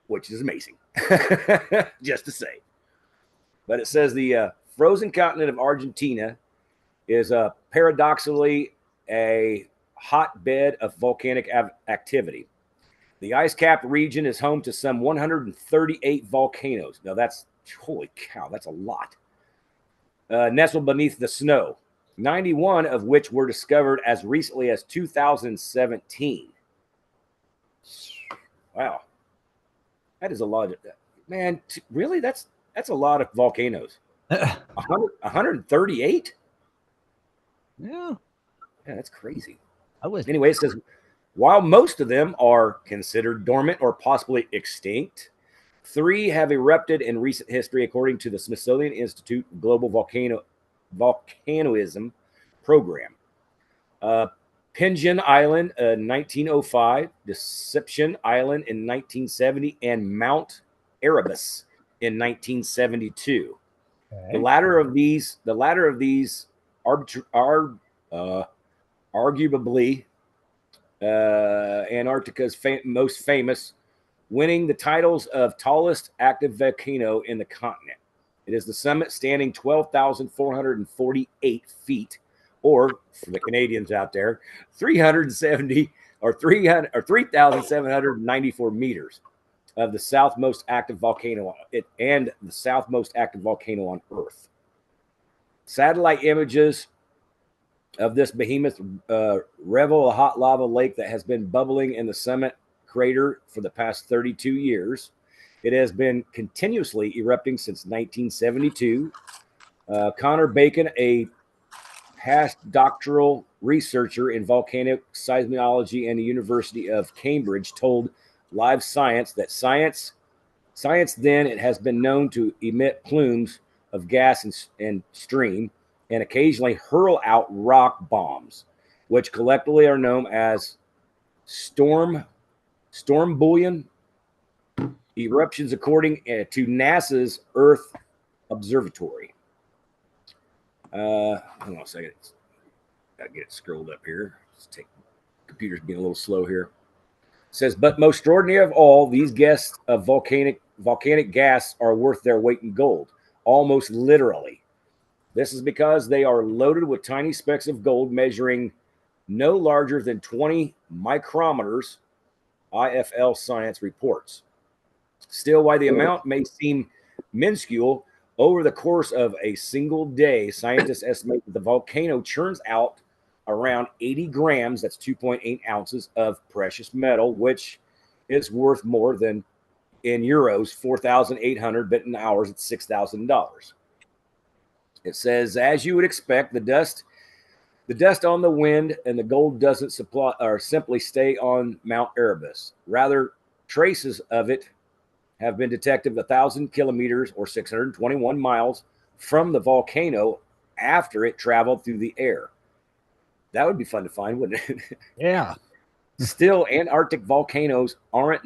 which is amazing, just to say. But it says the frozen continent of Argentina is paradoxically a hotbed of volcanic activity. The ice-capped region is home to some 138 volcanoes. Now that's, holy cow, that's a lot. Nestled beneath the snow, 91 of which were discovered as recently as 2017. Wow. That is a lot. Man, really? That's a lot of volcanoes. 138? Yeah. Yeah, that's crazy. was Anyway, it says, while most of them are considered dormant or possibly extinct, 3 have erupted in recent history, according to the Smithsonian Institute Global Volcanoism Program. Penguin Island in 1905, Deception Island in 1970, and Mount Erebus in 1972. okay. The latter of these arguably Antarctica's most famous, winning the titles of tallest active volcano in the continent. It is the summit, standing 12,448 feet, or for the Canadians out there, 370 or 3,794 meters of the southmost active volcano and the southmost active volcano on Earth. Satellite images of this behemoth revel a hot lava lake that has been bubbling in the summit crater for the past 32 years. It has been continuously erupting since 1972. Connor Bacon, a past doctoral researcher in volcanic seismology and the University of Cambridge, told Live Science that science then it has been known to emit plumes of gas and steam and occasionally hurl out rock bombs, which collectively are known as storm bullion eruptions, according to NASA's Earth Observatory. Hold on a second. Gotta get it scrolled up here. Computer's being a little slow here. It says, but most extraordinary of all, these guests of volcanic gas are worth their weight in gold, almost literally. This is because they are loaded with tiny specks of gold measuring no larger than 20 micrometers, IFL Science reports. Still, while the amount may seem minuscule, over the course of a single day, scientists estimate that the volcano churns out around 80 grams, that's 2.8 ounces, of precious metal, which is worth more than, in euros, 4,800, but in hours, it's $6,000. It says, as you would expect, the dust on the wind and the gold doesn't supply or simply stay on Mount Erebus. Rather, traces of it have been detected 1,000 kilometers or 621 miles from the volcano after it traveled through the air. That would be fun to find, wouldn't it? Yeah. Still, Antarctic volcanoes aren't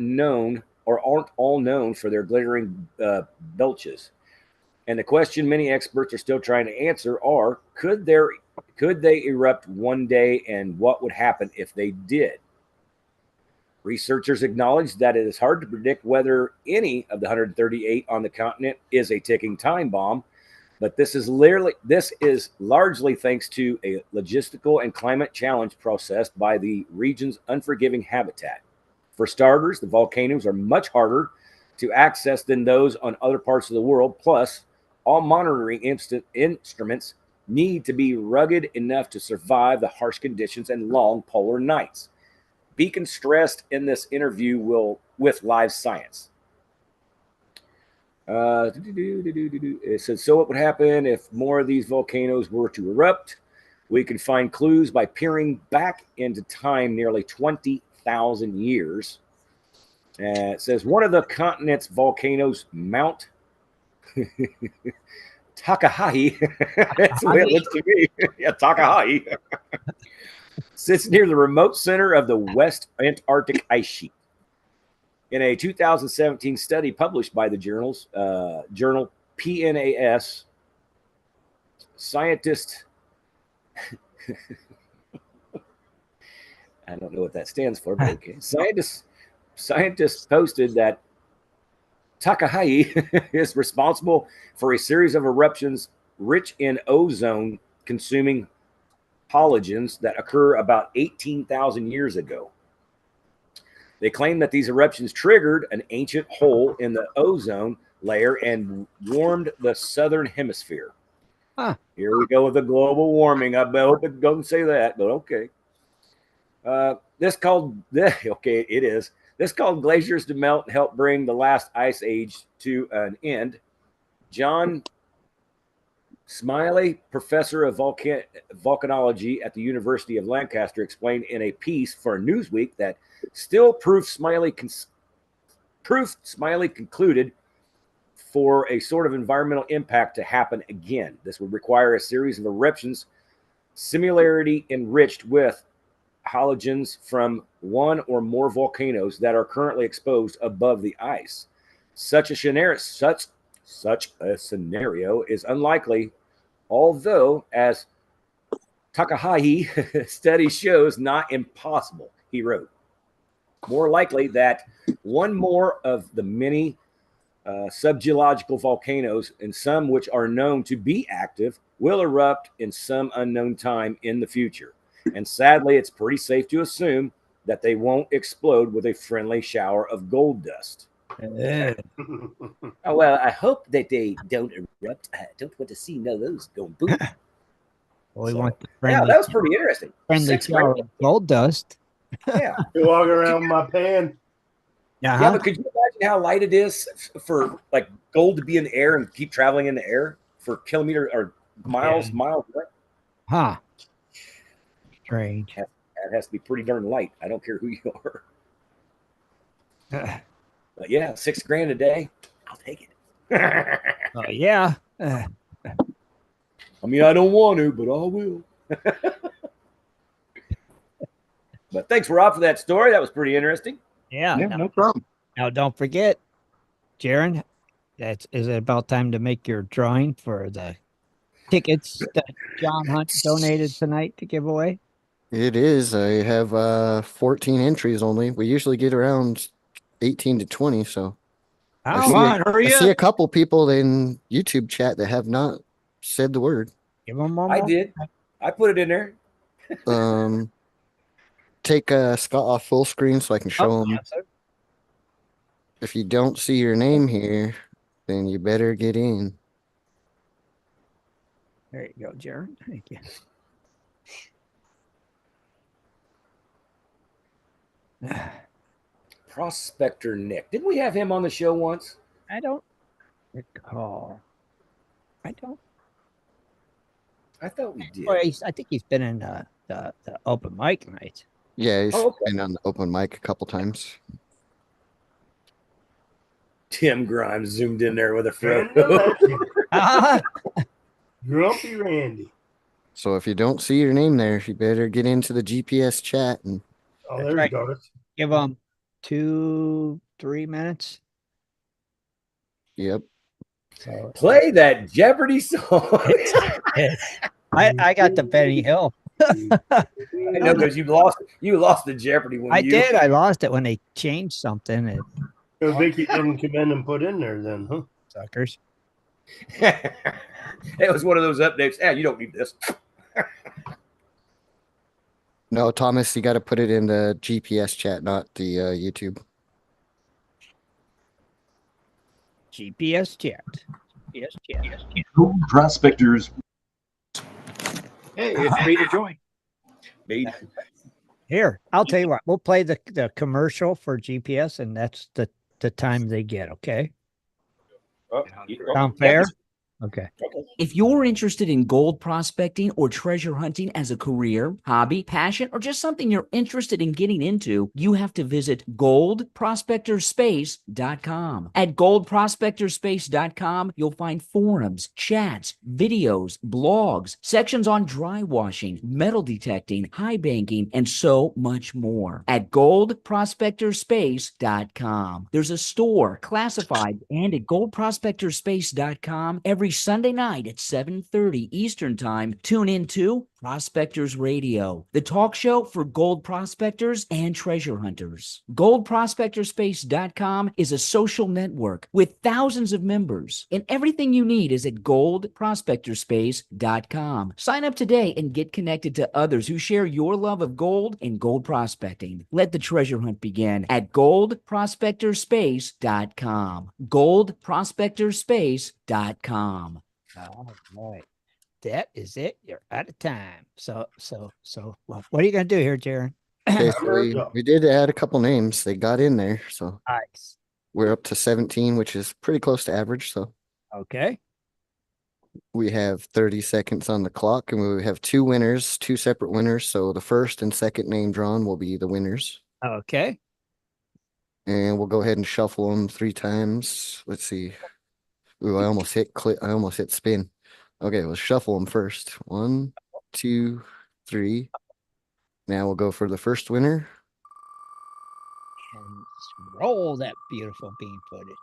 all known for their glittering belches. And the question many experts are still trying to answer are, could they erupt one day, and what would happen if they did? Researchers acknowledge that it is hard to predict whether any of the 138 on the continent is a ticking time bomb, but this is largely thanks to a logistical and climate challenge processed by the region's unforgiving habitat. For starters, the volcanoes are much harder to access than those on other parts of the world. Plus, all monitoring instruments need to be rugged enough to survive the harsh conditions and long polar nights. Beacon stressed in this interview with Live Science. It says, so what would happen if more of these volcanoes were to erupt? We can find clues by peering back into time nearly 20,000 years. It says, one of the continent's volcanoes, Mount Takahashi, that's the way it looks to me. Yeah, Takahashi. Sits near the remote center of the West Antarctic ice sheet. In a 2017 study published by the journal PNAS, scientists I don't know what that stands for, but okay. Scientists posted that Takahashi is responsible for a series of eruptions rich in ozone consuming halogens that occur about 18,000 years ago. They claim that these eruptions triggered an ancient hole in the ozone layer and warmed the southern hemisphere. Huh. Here we go with the global warming. I hope it doesn't say that, but okay. This called glaciers to melt and help bring the last ice age to an end. John Smiley, professor of volcanology at the University of Lancaster, explained in a piece for Newsweek that still proof Smiley concluded for a sort of environmental impact to happen again. This would require a series of eruptions similarly enriched with halogens from one or more volcanoes that are currently exposed above the ice. Such a scenario is unlikely, although, as Takahashi study shows, not impossible, he wrote. More likely that one more of the many subgeological volcanoes, and some which are known to be active, will erupt in some unknown time in the future. And sadly, it's pretty safe to assume that they won't explode with a friendly shower of gold dust. Oh, well, I hope that they don't erupt. I don't want to see none of those going boom. Well, we So, want the yeah, friendly, that was pretty interesting. friendly 6 shower grand. of gold dust. Yeah. You walk around my pan. Yeah, but could you imagine how light it is for like gold to be in the air and keep traveling in the air for kilometers or miles away? Huh. Strange. That has to be pretty darn light. I don't care who you are. But yeah, $6 grand a day. I'll take it. Oh, yeah. I mean, I don't want to, but I will. But thanks, Rob, for that story. That was pretty interesting. Yeah. No problem. Now, don't forget, Jaron, is it about time to make your drawing for the tickets that John Hunt donated tonight to give away? It is. I have 14 entries only. We usually get around 18 to 20, so I Oh, see a couple people in YouTube chat that have not said the word. give them one I more. did. I put it in there. Take Scott off full screen so I can show him. Yes, sir. If you don't see your name here, then you better get in. There you go, Jaron. Thank you. Prospector Nick. Didn't we have him on the show once? I don't recall. I thought we did. Well, I think he's been in the open mic night. Yeah, he's okay. been on the open mic a couple times. Tim Grimes zoomed in there with a Grumpy Randy. So if you don't see your name there, you better get into the GPS chat and There you go. Give them 2-3 minutes. Yep. So play that Jeopardy song. I got the Benny Hill. I know because you lost the Jeopardy one. I did. I lost it when they changed something. So Vicky didn't come in and put in there then, huh? Suckers. It was one of those updates. Yeah, you don't need this. No, Thomas, you got to put it in the GPS chat, not the YouTube. GPS chat. GPS chat. Prospectors. Hey, it's free to join. Here, I'll tell you what. We'll play the commercial for GPS, and that's the time they get. Okay. Sound fair? Okay. If you're interested in gold prospecting or treasure hunting as a career, hobby, passion, or just something you're interested in getting into, you have to visit goldprospectorspace.com. At goldprospectorspace.com, you'll find forums, chats, videos, blogs, sections on dry washing, metal detecting, high banking, and so much more. At goldprospectorspace.com. There's a store, classified, and at goldprospectorspace.com every Sunday night at 7:30 Eastern Time. Tune in to Prospectors Radio, the talk show for gold prospectors and treasure hunters. GoldProspectorsSpace.com is a social network with thousands of members, and everything you need is at GoldProspectorsSpace.com. Sign up today and get connected to others who share your love of gold and gold prospecting. Let the treasure hunt begin at GoldProspectorsSpace.com. GoldProspectorsSpace.com. All right. That is it. You're out of time. Well, what are you going to do here, Jaron? Okay, so we did add a couple names. They got in there. So Nice. we're up to 17, which is pretty close to average. So Okay. we have 30 seconds on the clock, and we have two winners, two separate winners. So the first and second name drawn will be the winners. Okay. And we'll go ahead and shuffle them 3 times. Let's see. Ooh, I almost hit spin. Okay, let's shuffle them first. 1, 2, 3. Now we'll go for the first winner. And roll that beautiful beam footage.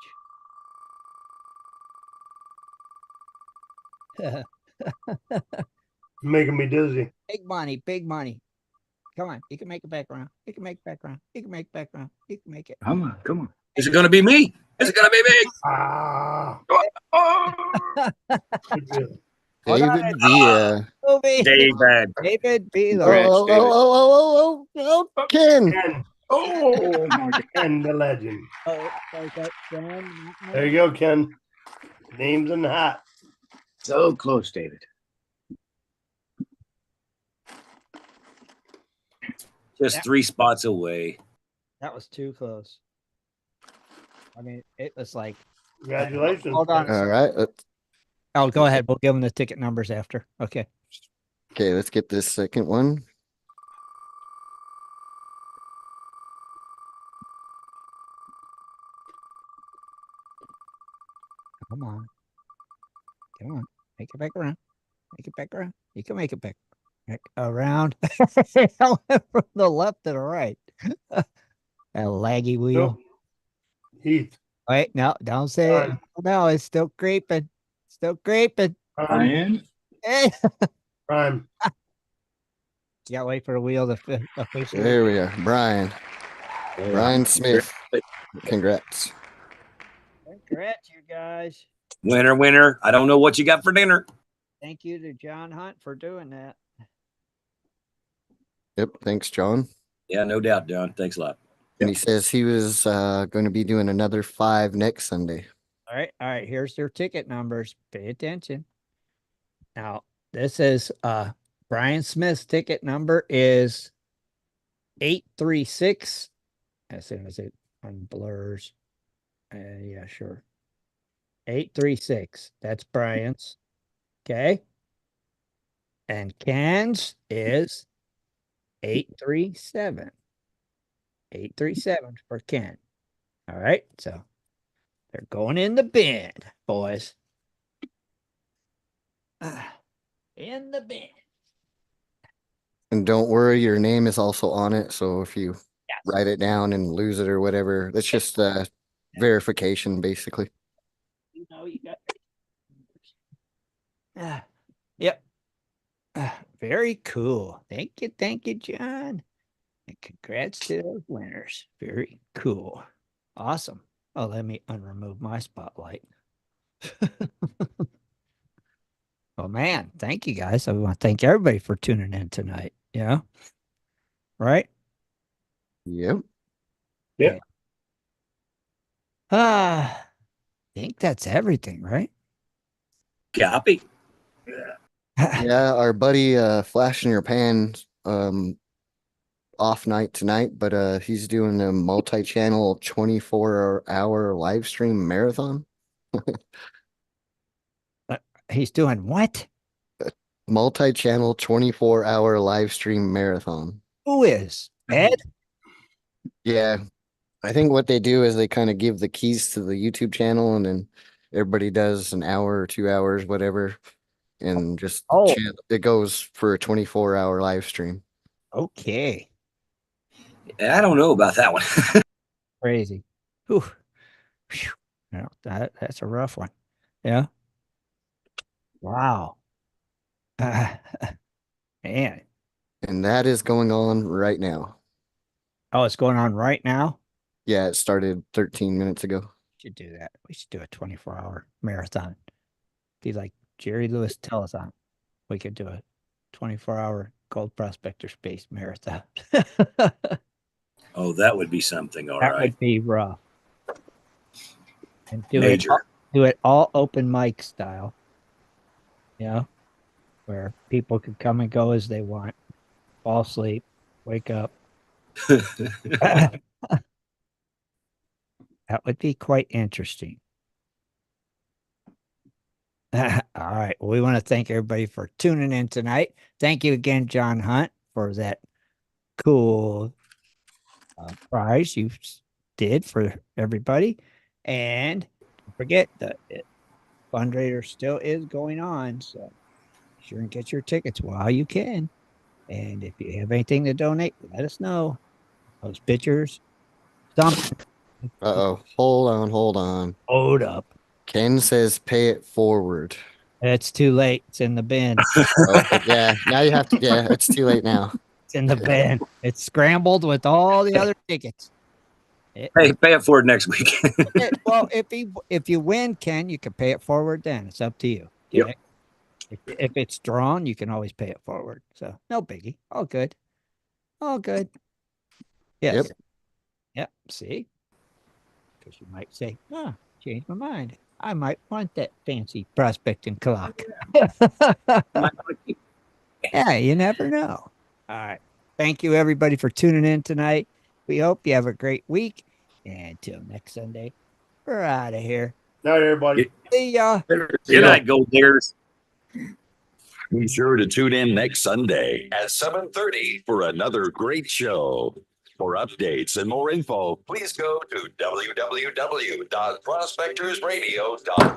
Making me dizzy. Big money, big money. Come on, you can make it back around. You can make it back around. You can make it back around. You can make it. Come on. Is it going to be me? Is it going to be me? Ah. Good deal. David Villa. David Villa. Oh, Ken. Ken. Oh my God. Ken the legend. Oh, okay. There you go, Ken. Names in the hat. So close, David. Just 3 spots away. That was too close. I mean, it was like. Congratulations. Hold on. All right. Oh, go ahead. We'll give them the ticket numbers after. Okay. Okay, let's get this second one. Come on. Make it back around. You can make it back around. From the left to the right. A laggy wheel. Nope. Heath. Wait, no, don't say it. No, it's still creeping. Ryan. Hey. Prime. You gotta wait for the wheel to officially. There we are. Brian Smith. Congrats. Congrats, you guys. Winner. I don't know what you got for dinner. Thank you to John Hunt for doing that. Yep. Thanks, John. Yeah, no doubt, John. Thanks a lot. And he says he was going to be doing another 5 next Sunday. All right. Here's their ticket numbers. Pay attention. Now, this is Brian Smith's ticket number is 836. As soon as it unblurs. Yeah, sure. 836. That's Brian's. Okay. And Ken's is 837. 837 for Ken. All right. So they're going in the bin, boys. In the bin. And don't worry, your name is also on it. So if you write it down and lose it or whatever, that's just verification, basically. You got. Yep. Very cool. Thank you, John. And congrats to those winners. Very cool. Awesome. Oh, let me unremove my spotlight. Well, man, thank you guys. I want to thank everybody for tuning in tonight. Yeah. Right? Yep. Yep. I think that's everything, right? Copy. Yeah, our buddy Flash in Your Pan off night tonight, but he's doing a multi-channel 24-hour live stream marathon. He's doing what? Multi-channel 24-hour live stream marathon. Who is? Ed? Yeah. I think what they do is they kind of give the keys to the YouTube channel, and then everybody does an hour or 2 hours, whatever, and just it goes for a 24-hour live stream. Okay. I don't know about that one. Crazy. Whew. Whew. No, that's a rough one. Yeah. Wow. Man. And that is going on right now. Oh, it's going on right now? Yeah, it started 13 minutes ago. We should do that. We should do a 24-hour marathon. Be like Jerry Lewis telethon. We could do a 24-hour Gold Prospector Space marathon. Oh, that would be something. All That right. would be rough. And Major. do it all open mic style. You know, where people could come and go as they want, fall asleep, wake up. That would be quite interesting. All right. Well, we want to thank everybody for tuning in tonight. Thank you again, John Hunt, for that cool prize you did for everybody. And don't forget that fundraiser still is going on. So be sure and get your tickets while you can. And if you have anything to donate, let us know. Those pictures, something. Uh-oh. Hold on. Hold up. Ken says pay it forward. It's too late. It's in the bin. Okay, yeah. Now you have to, yeah, it's too late now. It's in the bin. It's scrambled with all the other tickets. Hey, pay it forward next week. Well, if you win, Ken, you can pay it forward then. It's up to you. Yep. Okay? If it's drawn, you can always pay it forward. So no biggie. All good. All good. Yes. Yep. Yep. See? Because you might say, changed my mind. I might want that fancy prospecting clock. Yeah, you never know. All right. Thank you, everybody, for tuning in tonight. We hope you have a great week. And until next Sunday, we're out of here. Night, everybody. See ya. Good night, Gold Diggers. Be sure to tune in next Sunday at 7:30 for another great show. For updates and more info, please go to www.prospectorsradio.com.